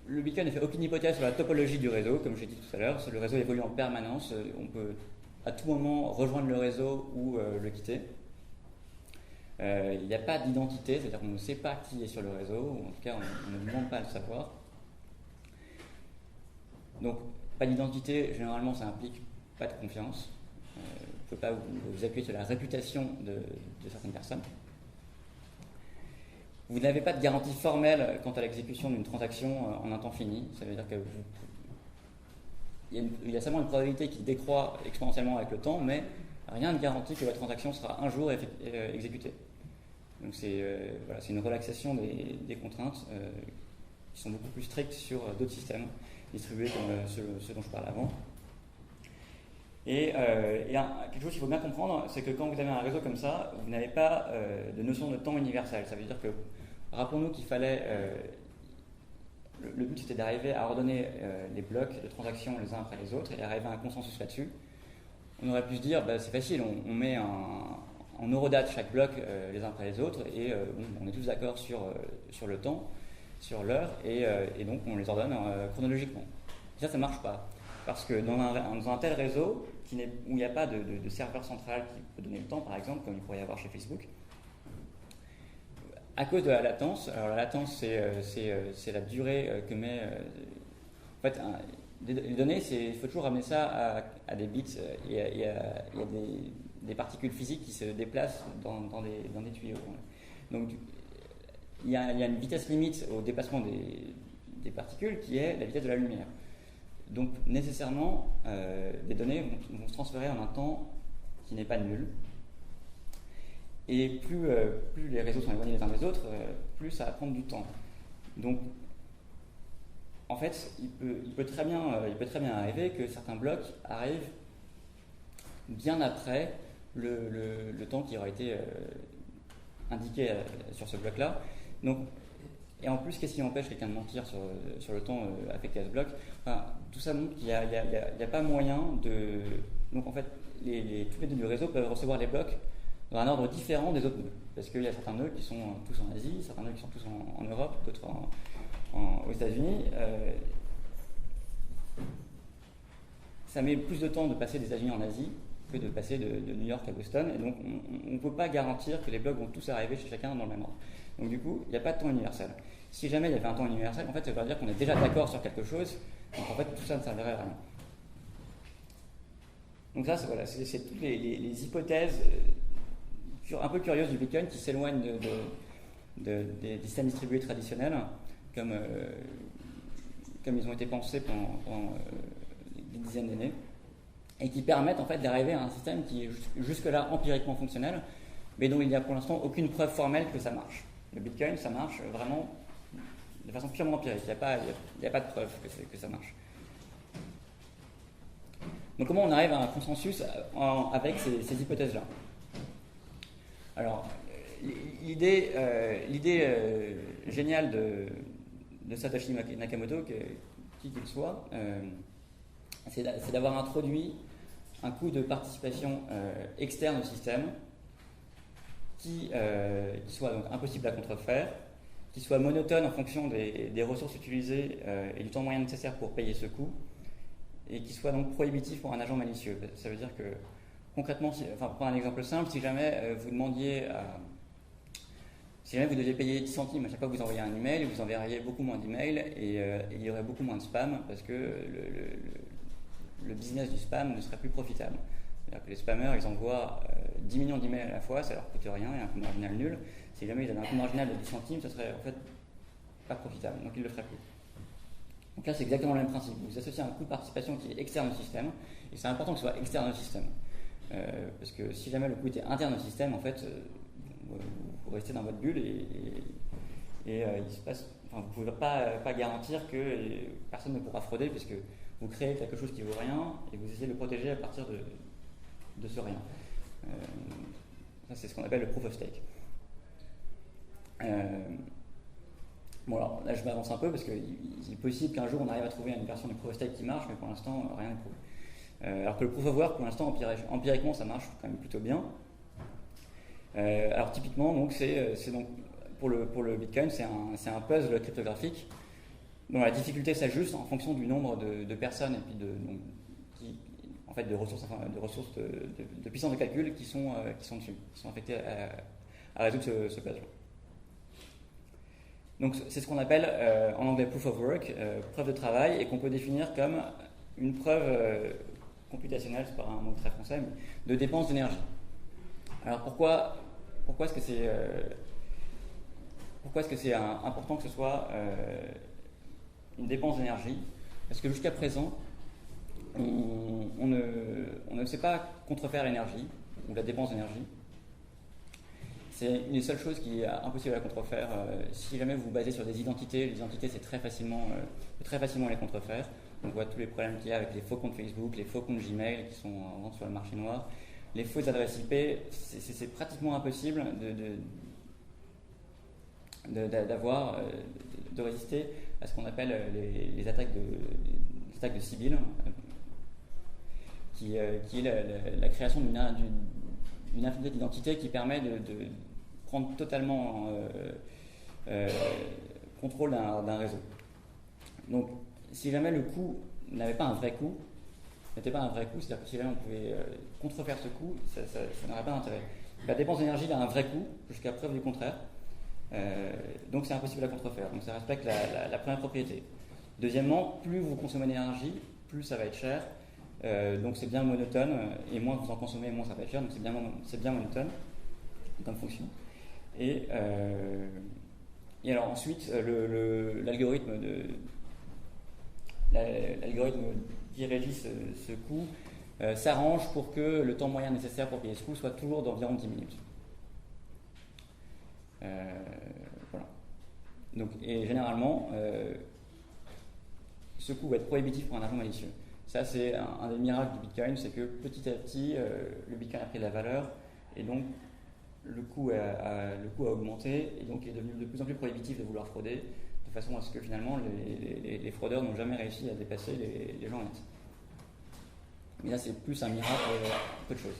le Bitcoin ne fait aucune hypothèse sur la topologie du réseau, comme j'ai dit tout à l'heure. Le réseau évolue en permanence, on peut à tout moment rejoindre le réseau ou le quitter. Il n'y a pas d'identité, c'est-à-dire qu'on ne sait pas qui est sur le réseau, ou en tout cas on ne demande pas à le savoir. Donc pas d'identité, généralement ça implique pas de confiance. Vous ne pouvez pas vous appuyer sur la réputation de certaines personnes. Vous n'avez pas de garantie formelle quant à l'exécution d'une transaction en un temps fini. Ça veut dire que il y a seulement une probabilité qui décroît exponentiellement avec le temps, mais rien ne garantit que votre transaction sera un jour exécutée. Donc c'est une relaxation des contraintes qui sont beaucoup plus strictes sur d'autres systèmes distribués comme ceux dont je parlais avant. Et quelque chose qu'il faut bien comprendre, c'est que quand vous avez un réseau comme ça, vous n'avez pas de notion de temps universel. Ça veut dire que, rappelons-nous qu'il fallait... le but c'était d'arriver à ordonner les blocs de transactions les uns après les autres et arriver à un consensus là-dessus. On aurait pu se dire, c'est facile, on met en eurodate chaque bloc les uns après les autres et on est tous d'accord sur le temps, sur l'heure et donc on les ordonne chronologiquement. Ça ne marche pas. Parce que dans un tel réseau où il n'y a pas de serveur central qui peut donner le temps, par exemple, comme il pourrait y avoir chez Facebook, à cause de la latence, alors la latence c'est la durée que met... en fait, les données, il faut toujours ramener ça à des bits. Il y a des particules physiques qui se déplacent dans des tuyaux. Donc il y a une vitesse limite au déplacement des particules qui est la vitesse de la lumière. Donc nécessairement, des données vont se transférer en un temps qui n'est pas nul. Et plus les réseaux sont éloignés les uns des autres, plus ça va prendre du temps. Donc, en fait, il peut très bien arriver que certains blocs arrivent bien après le temps qui aura été indiqué sur ce bloc-là. Donc, et en plus, qu'est-ce qui empêche quelqu'un de mentir sur le temps affecté à ce bloc ? Tout ça montre qu'il n'y a pas moyen de... Donc en fait, tous les nœuds du réseau peuvent recevoir les blocs dans un ordre différent des autres nœuds. Parce qu'il y a certains nœuds qui sont tous en Asie, certains nœuds qui sont tous en Europe, d'autres aux États-Unis. Ça met plus de temps de passer des États-Unis en Asie que de passer de New York à Boston. Et donc on ne peut pas garantir que les blocs vont tous arriver chez chacun dans le même ordre. Donc du coup, il n'y a pas de temps universel. Si jamais il y avait un temps universel, en fait, ça veut dire qu'on est déjà d'accord sur quelque chose. Donc en fait, tout ça ne servirait à rien. Donc ça, c'est toutes les hypothèses un peu curieuses du Bitcoin qui s'éloignent des systèmes distribués traditionnels, comme ils ont été pensés pendant des dizaines d'années, et qui permettent en fait d'arriver à un système qui est jusque-là empiriquement fonctionnel, mais dont il n'y a pour l'instant aucune preuve formelle que ça marche. Le Bitcoin, ça marche vraiment de façon purement empirique. Il n'y a pas de preuve que ça marche. Donc comment on arrive à un consensus avec ces hypothèses-là ? Alors, l'idée géniale de Satoshi Nakamoto, qui qu'il soit, c'est d'avoir introduit un coût de participation externe au système qui soit donc impossible à contrefaire, qui soit monotone en fonction des ressources utilisées et du temps moyen nécessaire pour payer ce coût, et qui soit donc prohibitif pour un agent malicieux. Ça veut dire que, concrètement, pour prendre un exemple simple, si jamais vous deviez payer 10 centimes à chaque fois que vous envoyez un email, vous enverriez beaucoup moins d'emails et il y aurait beaucoup moins de spam parce que le business du spam ne serait plus profitable. C'est-à-dire que les spammers, ils envoient 10 millions d'emails à la fois, ça leur coûte rien et un coût marginal nul. Si jamais ils avaient un coût marginal de 10 centimes, ça serait en fait pas profitable, donc ils le feraient plus. Donc là, c'est exactement le même principe. Vous associez un coût de participation qui est externe au système, et c'est important que ce soit externe au système. Parce que si jamais le coût était interne au système, en fait, vous restez dans votre bulle et il se passe, enfin, vous ne pouvez pas garantir que personne ne pourra frauder, puisque vous créez quelque chose qui ne vaut rien et vous essayez de le protéger à partir de ce rien. Ça, c'est ce qu'on appelle le proof of stake. Bon, alors là je m'avance un peu parce qu'il est possible qu'un jour on arrive à trouver une version du proof of stake qui marche, mais pour l'instant rien n'est prouvé. Alors que le proof of work, pour l'instant, empiriquement ça marche quand même plutôt bien. Alors typiquement, donc, c'est donc, pour le Bitcoin, c'est un puzzle cryptographique dont la difficulté s'ajuste en fonction du nombre de personnes et puis de ressources, de puissance de calcul qui sont dessus, qui sont affectées à résoudre ce puzzle. Donc c'est ce qu'on appelle en anglais proof of work, preuve de travail, et qu'on peut définir comme une preuve computationnelle, c'est pas un mot très français, mais de dépense d'énergie. Alors pourquoi est-ce que c'est important que ce soit une dépense d'énergie? Parce que jusqu'à présent, on ne sait pas contrefaire l'énergie ou la dépense d'énergie. C'est une des seules choses qui est impossible à contrefaire. Si jamais vous vous basez sur des identités, les identités c'est très facilement les contrefaire. On voit tous les problèmes qu'il y a avec les faux comptes Facebook, les faux comptes Gmail qui sont en vente sur le marché noir, les fausses adresses IP. C'est pratiquement impossible de résister à ce qu'on appelle les attaques de Sibyl, qui est la création d'une infinité d'identités qui permet de prendre totalement contrôle d'un réseau. Donc, si jamais le coût n'était pas un vrai coût, c'est-à-dire que si jamais on pouvait contrefaire ce coût, ça n'aurait pas d'intérêt. La dépense d'énergie a un vrai coût, jusqu'à preuve du contraire. Donc c'est impossible à contrefaire. Donc ça respecte la première propriété. Deuxièmement, plus vous consommez d'énergie, plus ça va être cher. Donc c'est bien monotone, et moins vous en consommez, moins ça va être cher. Donc c'est bien monotone comme fonction. Et alors ensuite, l'algorithme qui régit ce coût s'arrange pour que le temps moyen nécessaire pour payer ce coût soit toujours d'environ 10 minutes. Voilà. Donc, et généralement, ce coût va être prohibitif pour un agent malicieux. Ça, c'est un des miracles du Bitcoin, c'est que petit à petit, le Bitcoin a pris de la valeur, et donc le coût a augmenté, et donc il est devenu de plus en plus prohibitif de vouloir frauder, de façon à ce que finalement les fraudeurs n'ont jamais réussi à dépasser les gens honnêtes. Mais là, c'est plus un miracle peu de choses.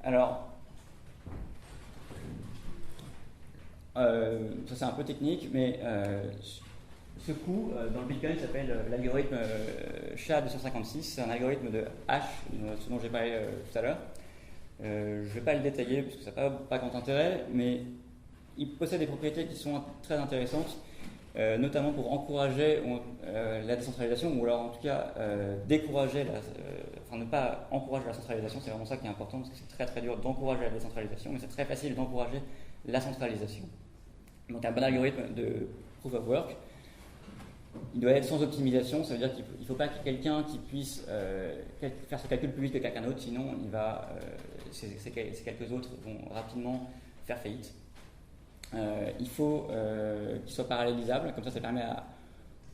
Alors, ça c'est un peu technique, mais ce coût dans le Bitcoin s'appelle l'algorithme SHA-256. C'est un algorithme de hash, ce dont j'ai parlé tout à l'heure. Je ne vais pas le détailler parce que ça n'a pas grand intérêt, mais il possède des propriétés qui sont très intéressantes, notamment pour encourager la décentralisation, ou alors en tout cas décourager, ne pas encourager la centralisation. C'est vraiment ça qui est important, parce que c'est très très dur d'encourager la décentralisation, mais c'est très facile d'encourager la centralisation. Donc un bon algorithme de proof of work, il doit être sans optimisation. Ça veut dire qu'il ne faut pas que quelqu'un qui puisse faire ce calcul plus vite que quelqu'un d'autre, sinon ces quelques autres vont rapidement faire faillite. Il faut qu'il soit parallélisable, comme ça permet à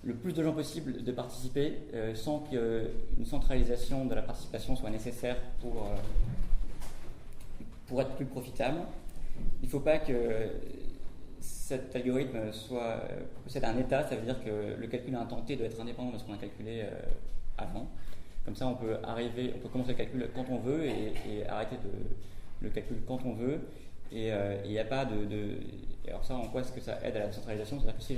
le plus de gens possible de participer sans qu'une centralisation de la participation soit nécessaire pour être plus profitable. Il ne faut pas que cet algorithme possède un état, ça veut dire que le calcul à un temps T doit être indépendant de ce qu'on a calculé avant. Comme ça, on peut commencer le calcul quand on veut et arrêter le calcul quand on veut. Et il n'y a pas alors ça, en quoi est-ce que ça aide à la centralisation? C'est-à-dire que si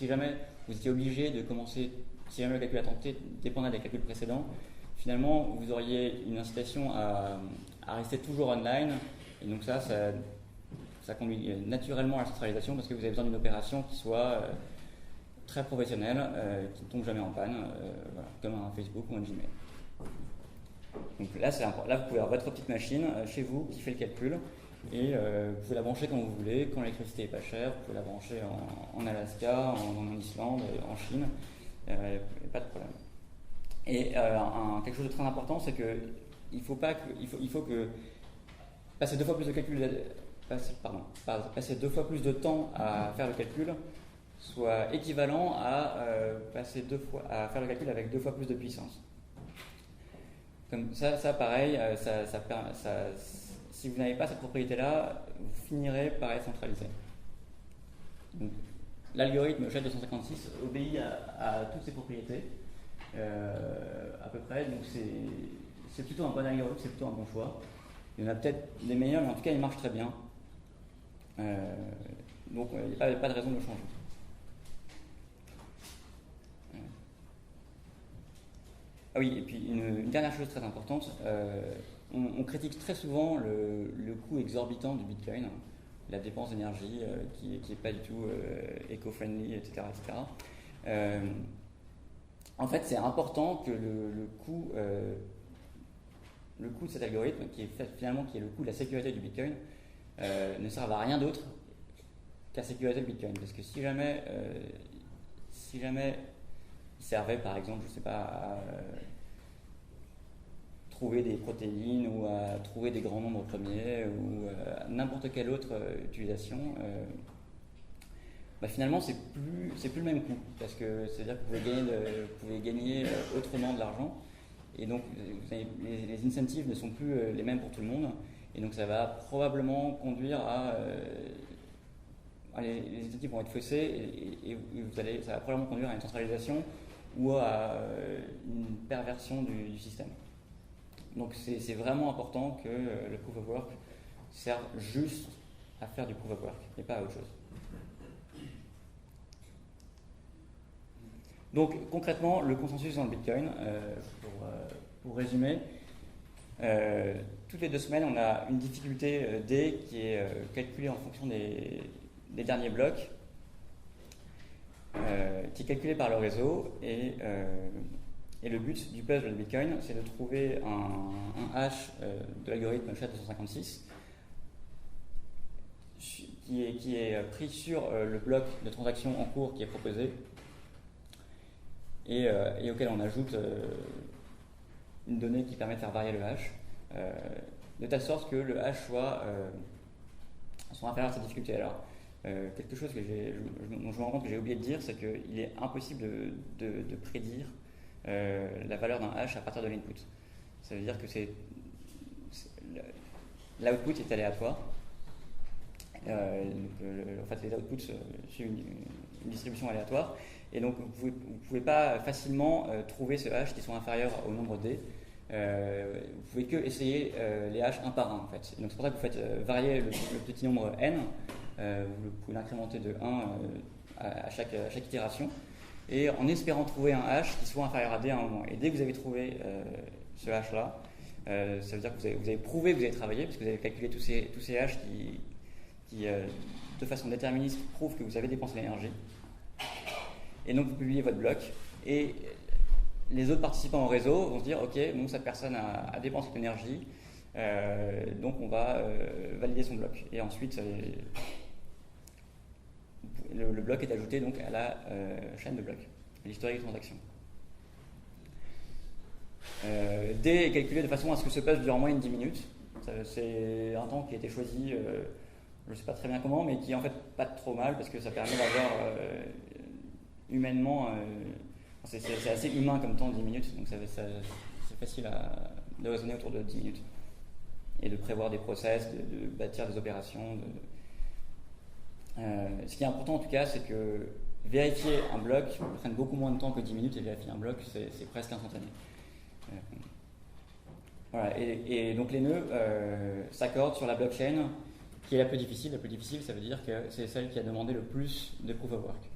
jamais vous étiez obligé de commencer, si jamais le calcul à temps T dépendait des calculs précédents, finalement, vous auriez une incitation à rester toujours online. Et donc ça conduit naturellement à la centralisation, parce que vous avez besoin d'une opération qui soit très professionnelle, qui ne tombe jamais en panne, voilà, comme un Facebook ou un Gmail. Donc là, vous pouvez avoir votre petite machine chez vous qui fait le calcul. Et vous pouvez la brancher quand vous voulez, quand l'électricité n'est pas chère, vous pouvez la brancher en Alaska, en Islande, en Chine, pas de problème. Et quelque chose de très important, c'est que il faut que passer 2 fois plus de passer 2 fois plus de temps à faire le calcul soit équivalent à à faire le calcul avec 2 fois plus de puissance. Comme ça pareil, si vous n'avez pas cette propriété-là, vous finirez par être centralisé. L'algorithme SHA 256 obéit à toutes ces propriétés, à peu près, donc c'est plutôt un bon algorithme, c'est plutôt un bon choix. Il y en a peut-être des meilleurs, mais en tout cas il marche très bien. Donc il n'y a pas de raison de le changer. Ah oui, et puis une dernière chose très importante, on critique très souvent le coût exorbitant du Bitcoin, la dépense d'énergie qui n'est pas du tout éco-friendly, etc. En fait, c'est important que le coût de cet algorithme, qui est le coût de la sécurité du Bitcoin, ne serve à rien d'autre qu'à sécuriser le Bitcoin. Parce que si jamais il servait, par exemple, je ne sais pas, à trouver des protéines ou à trouver des grands nombres premiers ou à n'importe quelle autre utilisation, finalement c'est plus le même coût, parce que c'est-à-dire que vous pouvez gagner autrement de l'argent, et donc les incentives ne sont plus les mêmes pour tout le monde, et donc ça va probablement conduire les incentives vont être faussés, et ça va probablement conduire à une centralisation ou à une perversion du système. Donc c'est vraiment important que le Proof of Work serve juste à faire du Proof of Work et pas à autre chose. Donc concrètement, le consensus dans le Bitcoin, pour résumer, toutes les 2 semaines, on a une difficulté D qui est calculée en fonction des derniers blocs, qui est calculée par le réseau, et le but du puzzle de Bitcoin, c'est de trouver un hash de l'algorithme SHA 256 qui est pris sur le bloc de transaction en cours qui est proposé, et auquel on ajoute une donnée qui permet de faire varier le hash, de telle sorte que le hash soit inférieur à cette difficulté. Alors, quelque chose dont je me rends compte que j'ai oublié de dire, c'est qu'il est impossible de prédire la valeur d'un hash à partir de l'input. Ça veut dire que l'output est aléatoire. En fait, les outputs suivent une distribution aléatoire, et donc vous pouvez pas facilement trouver ce hash qui sont inférieurs au nombre D. Vous pouvez que essayer les hash un par un, en fait. Donc c'est pour ça que vous faites varier le petit nombre n. Vous pouvez l'incrémenter de 1 à chaque itération, et en espérant trouver un hash qui soit inférieur à D à un moment. Et dès que vous avez trouvé ce hash là, ça veut dire que vous avez prouvé que vous avez travaillé, parce que vous avez calculé tous ces hash qui de façon déterministe prouvent que vous avez dépensé l'énergie. Et donc vous publiez votre bloc, et les autres participants au réseau vont se dire ok, bon, cette personne a dépensé de l'énergie, donc on va valider son bloc. Et ensuite le bloc est ajouté donc à la chaîne de blocs, à l'historique de transaction. D est calculé de façon à ce que ce puzzle dure en moyenne 10 minutes. C'est un temps qui a été choisi, je ne sais pas très bien comment, mais qui est en fait pas trop mal, parce que ça permet d'avoir humainement, c'est assez humain comme temps, 10 minutes, donc c'est facile de raisonner autour de 10 minutes, et de prévoir des process, de bâtir des opérations. Ce qui est important en tout cas, c'est que vérifier un bloc prenne beaucoup moins de temps que 10 minutes, et vérifier un bloc, c'est presque instantané. Voilà, et donc les nœuds s'accordent sur la blockchain qui est la plus difficile. La plus difficile, ça veut dire que c'est celle qui a demandé le plus de proof of work.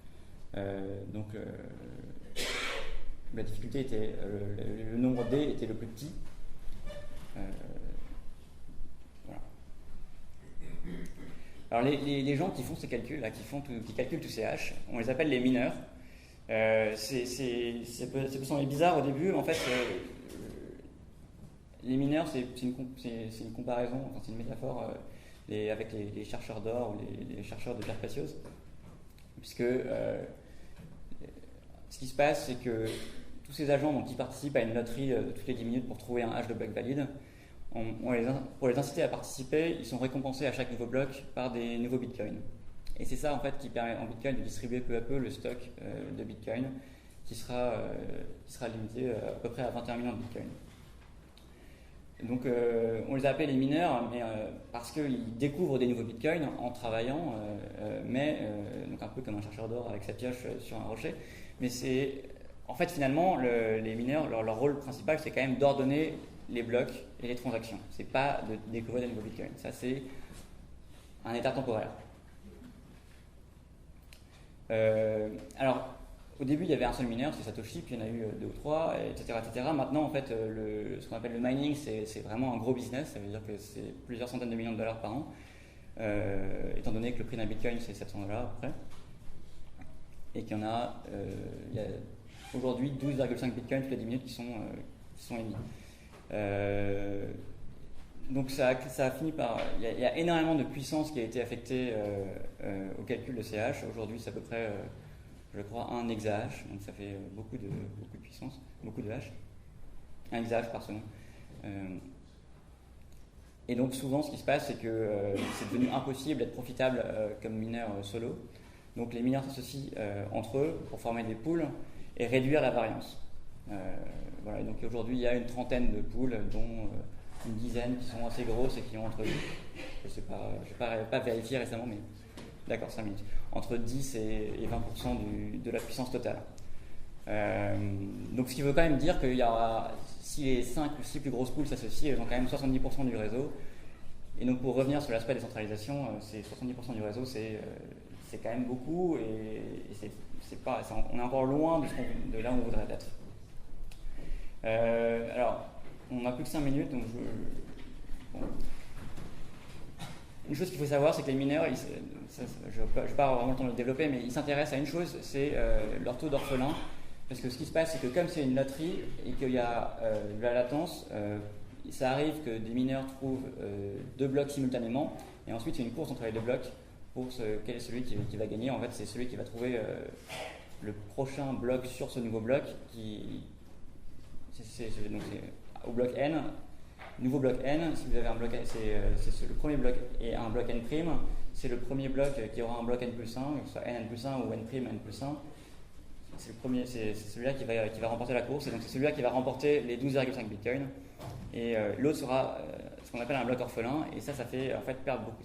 Donc la difficulté était, le nombre D était le plus petit. Voilà. Alors les gens qui font ces calculs, là, qui calculent tous ces hash, on les appelle les mineurs. Ça peut sembler bizarre au début. En fait, les mineurs, c'est une comparaison, enfin, c'est une métaphore avec les chercheurs d'or ou les chercheurs de pierres précieuses. Puisque ce qui se passe, c'est que tous ces agents qui participent à une loterie de toutes les 10 minutes pour trouver un hash de bloc valide, pour les inciter à participer, ils sont récompensés à chaque nouveau bloc par des nouveaux bitcoins. Et c'est ça en fait qui permet en bitcoin de distribuer peu à peu le stock de bitcoin qui sera limité à peu près à 21 millions de bitcoins. Donc on les a appelés les mineurs, mais parce qu'ils découvrent des nouveaux bitcoins en travaillant, donc un peu comme un chercheur d'or avec sa pioche sur un rocher. Mais c'est en fait finalement les mineurs, leur rôle principal, c'est quand même d'ordonner les blocs et les transactions. C'est pas de découvrir des nouveaux bitcoins. Ça c'est un état temporaire. Alors au début, il y avait un seul mineur, c'est Satoshi, puis il y en a eu 2 ou 3, etc., etc. Maintenant, en fait, ce qu'on appelle le mining, c'est vraiment un gros business. Ça veut dire que c'est plusieurs centaines de millions de dollars par an, étant donné que le prix d'un bitcoin, c'est 700 dollars à peu près. Et qu'il y en a, il y a aujourd'hui 12,5 bitcoins toutes les 10 minutes qui sont émis. Donc ça a fini par... Il y a énormément de puissance qui a été affectée au calcul de CH. Aujourd'hui, c'est à peu près... je crois 1 exahash, donc ça fait beaucoup de puissance, beaucoup de hash. 1 exahash par seconde. Et donc souvent ce qui se passe, c'est que c'est devenu impossible d'être profitable comme mineur solo. Donc les mineurs s'associent entre eux pour former des pools et réduire la variance. Voilà, donc aujourd'hui il y a une trentaine de pools, dont une dizaine qui sont assez grosses et qui ont entre... Je sais pas, je n'ai pas vérifié récemment, mais... D'accord, 5 minutes. Entre 10 et 20% de la puissance totale. Donc ce qui veut quand même dire qu'il y aura, si les 5 ou 6 plus grosses poules s'associent, elles ont quand même 70% du réseau. Et donc pour revenir sur l'aspect décentralisation, c'est 70% du réseau, c'est quand même beaucoup, et on est encore loin de là où on voudrait être. Alors, on n'a plus que 5 minutes, donc bon. Une chose qu'il faut savoir, c'est que les mineurs, je ne vais pas avoir vraiment le temps de le développer, mais ils s'intéressent à une chose, c'est leur taux d'orphelin. Parce que ce qui se passe, c'est que comme c'est une loterie et qu'il y a de la latence, ça arrive que des mineurs trouvent 2 blocs simultanément, et ensuite c'est une course entre les 2 blocs pour quel est celui qui va gagner. En fait, c'est celui qui va trouver le prochain bloc sur ce nouveau bloc, donc c'est au bloc n. Nouveau bloc n, si vous avez un bloc, c'est le premier bloc et un bloc n', c'est le premier bloc qui aura un bloc n plus 1, que ce soit n plus 1 ou n', n plus 1. C'est celui-là qui va remporter la course, et donc c'est celui-là qui va remporter les 12,5 bitcoins. Et l'autre sera ce qu'on appelle un bloc orphelin, et ça fait en fait perdre beaucoup.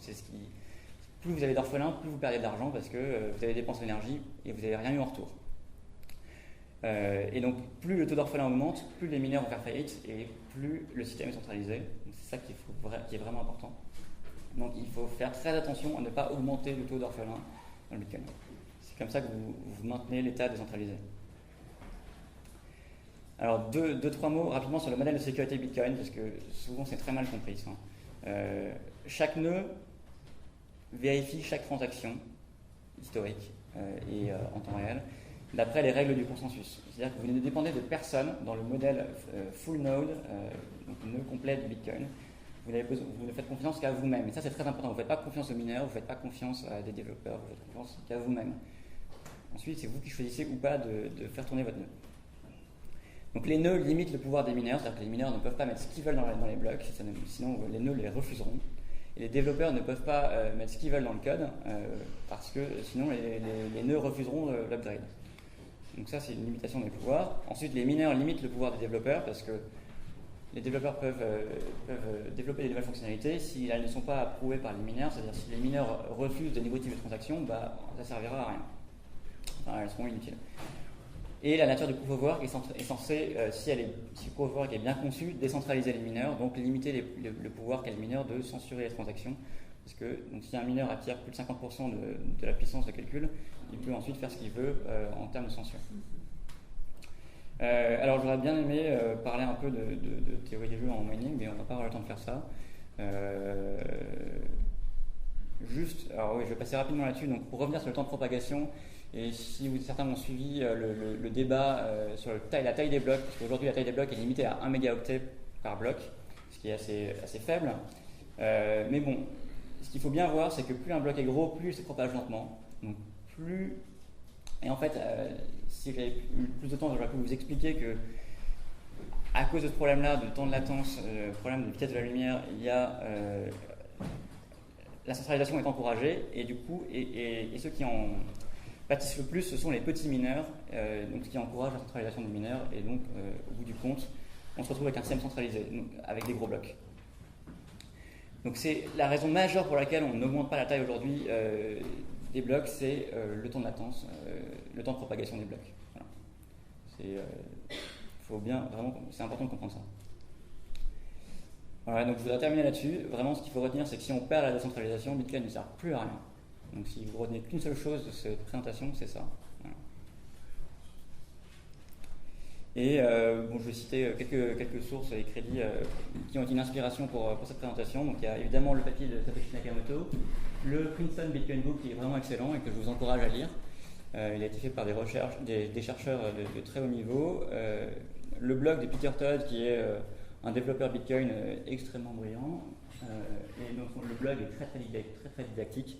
Plus vous avez d'orphelins, plus vous perdez d'argent, parce que vous avez dépensé l'énergie et vous n'avez rien eu en retour. Et donc plus le taux d'orphelin augmente, plus les mineurs vont faire faillite et plus le système est centralisé. C'est ça qui est vraiment important. Donc il faut faire très attention à ne pas augmenter le taux d'orphelin dans le Bitcoin. C'est comme ça que vous maintenez l'état décentralisé. Alors 2-3 mots rapidement sur le modèle de sécurité Bitcoin, parce que souvent c'est très mal compris ça. Chaque nœud vérifie chaque transaction historique et en temps réel, d'après les règles du consensus. C'est-à-dire que vous ne dépendez de personne dans le modèle full node, donc le nœud complet du Bitcoin. Vous ne faites confiance qu'à vous-même. Et ça, c'est très important. Vous ne faites pas confiance aux mineurs, vous ne faites pas confiance à des développeurs, vous faites confiance qu'à vous-même. Ensuite, c'est vous qui choisissez ou pas de faire tourner votre nœud. Donc les nœuds limitent le pouvoir des mineurs, c'est-à-dire que les mineurs ne peuvent pas mettre ce qu'ils veulent dans les blocs, sinon les nœuds les refuseront. Et les développeurs ne peuvent pas mettre ce qu'ils veulent dans le code, parce que sinon les nœuds refuseront l'upgrade. Donc ça, c'est une limitation des pouvoirs. Ensuite, les mineurs limitent le pouvoir des développeurs, parce que les développeurs peuvent développer des nouvelles fonctionnalités. Si elles ne sont pas approuvées par les mineurs, c'est-à-dire si les mineurs refusent des nouveaux types de transactions, ça ne servira à rien. Enfin, elles seront inutiles. Et la nature du proof of work est censée, si le proof of work est bien conçu, décentraliser les mineurs, donc limiter le pouvoir qu'a le mineur de censurer les transactions. Parce que donc, si un mineur acquiert plus de 50% de la puissance de calcul, il peut ensuite faire ce qu'il veut en termes de censure. Alors j'aurais bien aimé parler un peu de théorie des jeux en mining, mais on n'a pas avoir le temps de faire ça. Alors oui, je vais passer rapidement là-dessus. Donc pour revenir sur le temps de propagation, et si certains ont suivi le débat sur la taille des blocs, parce qu'aujourd'hui la taille des blocs est limitée à 1 mégaoctet par bloc, ce qui est assez faible. Mais bon, ce qu'il faut bien voir, c'est que plus un bloc est gros, plus il se propage lentement. Donc et en fait, si j'avais eu plus de temps, j'aurais pu vous expliquer que à cause de ce problème-là, de temps de latence, problème de vitesse de la lumière, il y a la centralisation est encouragée, et du coup, et ceux qui en pâtissent le plus, ce sont les petits mineurs, donc ce qui encourage la centralisation des mineurs, et donc au bout du compte, on se retrouve avec un système centralisé, donc, avec des gros blocs. Donc c'est la raison majeure pour laquelle on n'augmente pas la taille aujourd'hui des blocs, c'est le temps de latence, le temps de propagation des blocs. Voilà. Faut bien, vraiment, c'est important de comprendre ça. Voilà, donc je voudrais terminer là-dessus. Vraiment, ce qu'il faut retenir, c'est que si on perd la décentralisation, Bitcoin ne sert plus à rien. Donc si vous retenez qu'une seule chose de cette présentation, c'est ça. Voilà. Et bon, je vais citer quelques sources et crédits qui ont été une inspiration pour cette présentation. Donc il y a évidemment le papier de Satoshi Nakamoto, le Princeton Bitcoin Book qui est vraiment excellent et que je vous encourage à lire. Il a été fait par des chercheurs de très haut niveau. Le blog de Peter Todd qui est un développeur Bitcoin extrêmement brillant. Et donc le blog est très didactique.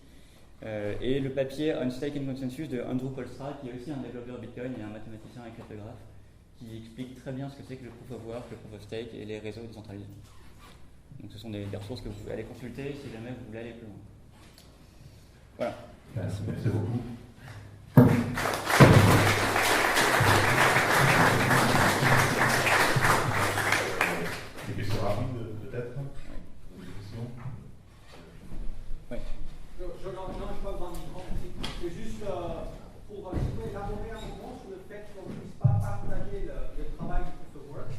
Et le papier Unstaking Consensus de Andrew Polstra qui est aussi un développeur Bitcoin et un mathématicien et cryptographe qui explique très bien ce que c'est que le Proof of Work, le Proof of Stake et les réseaux décentralisés. Donc ce sont des ressources que vous pouvez aller consulter si jamais vous voulez aller plus loin. Voilà. Merci beaucoup. Des questions rapides, peut-être? Des questions? Oui. Je n'enlève pas dans le micro. C'est juste pour élaborer un moment sur le fait qu'on ne puisse pas partager le travail du Proof of Work,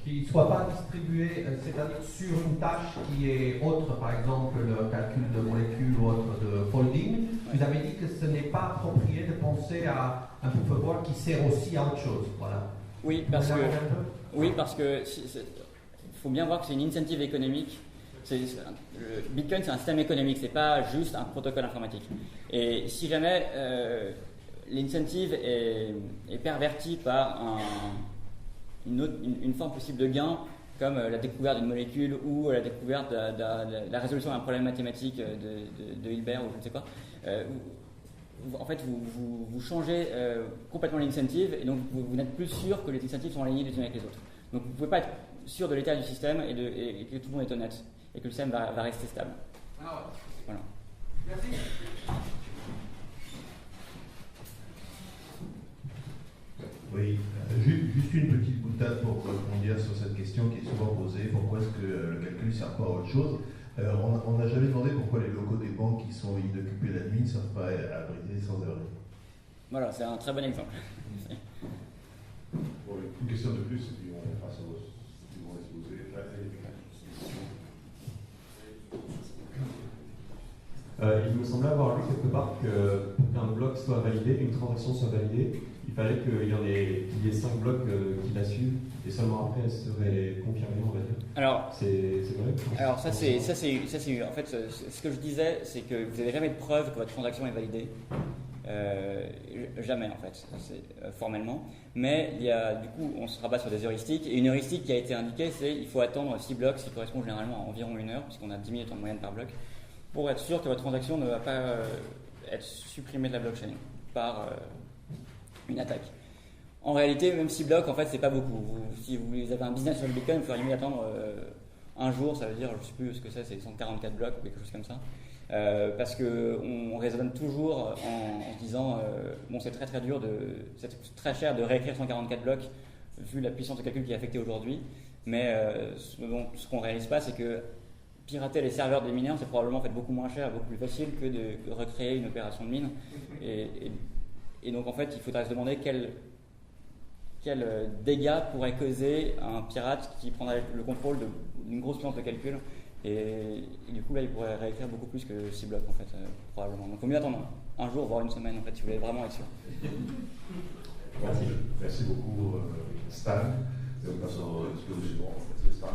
qu'il ne soit pas distribué, c'est-à-dire sur une tâche qui est autre, par exemple le calcul de molécules ou autre de folding. Vous avez dit que ce n'est pas approprié de penser à un Proof of Work qui sert aussi à autre chose. Voilà. Oui, parce que il faut bien voir que c'est une incentive économique. Le Bitcoin, c'est un système économique, c'est pas juste un protocole informatique. Et si jamais l'incentive est pervertie par une forme possible de gain, comme la découverte d'une molécule ou la découverte de la résolution d'un problème mathématique de Hilbert ou je ne sais quoi, en fait, vous changez complètement l'incentive et donc vous n'êtes plus sûr que les incentives sont alignés les uns avec les autres. Donc vous ne pouvez pas être sûr de l'état du système et que tout le monde est honnête et que le système va rester stable. Voilà. Merci. Oui, juste une petite boutade pour rebondir sur cette question qui est souvent posée. Pourquoi est-ce que le calcul sert pas à autre chose? On n'a jamais demandé pourquoi les locaux des banques qui sont inoccupés la nuit ne servent pas à abriter sans abri. Voilà, c'est un très bon exemple. Bon, une question de plus, et puis on passe aux qui vont exposer. Il me semblait avoir lu quelque part que pour qu'un bloc soit validé, une transaction soit validée, il fallait qu'il y ait 5 blocs qui la suivent, et seulement après elle serait confirmée, on va dire. Alors, c'est vrai. Alors ça c'est en fait ce que je disais, c'est que vous n'avez jamais de preuve que votre transaction est validée. Jamais en fait, formellement. Mais il y a, du coup, on se rabat sur des heuristiques. Et une heuristique qui a été indiquée, c'est qu'il faut attendre 6 blocs, ce qui correspond généralement à environ 1 heure, puisqu'on a 10 minutes en moyenne par bloc, pour être sûr que votre transaction ne va pas être supprimée de la blockchain par une attaque. En réalité, même 6 blocs, en fait, c'est pas beaucoup. Si vous avez un business sur le Bitcoin, il faudrait mieux attendre un jour, ça veut dire, je ne sais plus ce que c'est 144 blocs ou quelque chose comme ça. Parce qu'on raisonne toujours en se disant bon, c'est très dur, c'est très cher de réécrire 144 blocs vu la puissance de calcul qui est affectée aujourd'hui. Mais ce qu'on ne réalise pas, c'est que pirater les serveurs des mineurs, c'est probablement en fait beaucoup moins cher et beaucoup plus facile que de recréer une opération de mine. Et donc en fait, il faudrait se demander quel dégâts pourrait causer un pirate qui prendrait le contrôle d'une grosse puissance de calcul. Et du coup, là, il pourrait réécrire beaucoup plus que 6 blocs, en fait, probablement. Donc, il vaut mieux attendre un jour, voire une semaine, en fait, si vous voulez vraiment être sûr. Merci beaucoup, Stan. Et on passe au suivant, en fait, c'est Stan.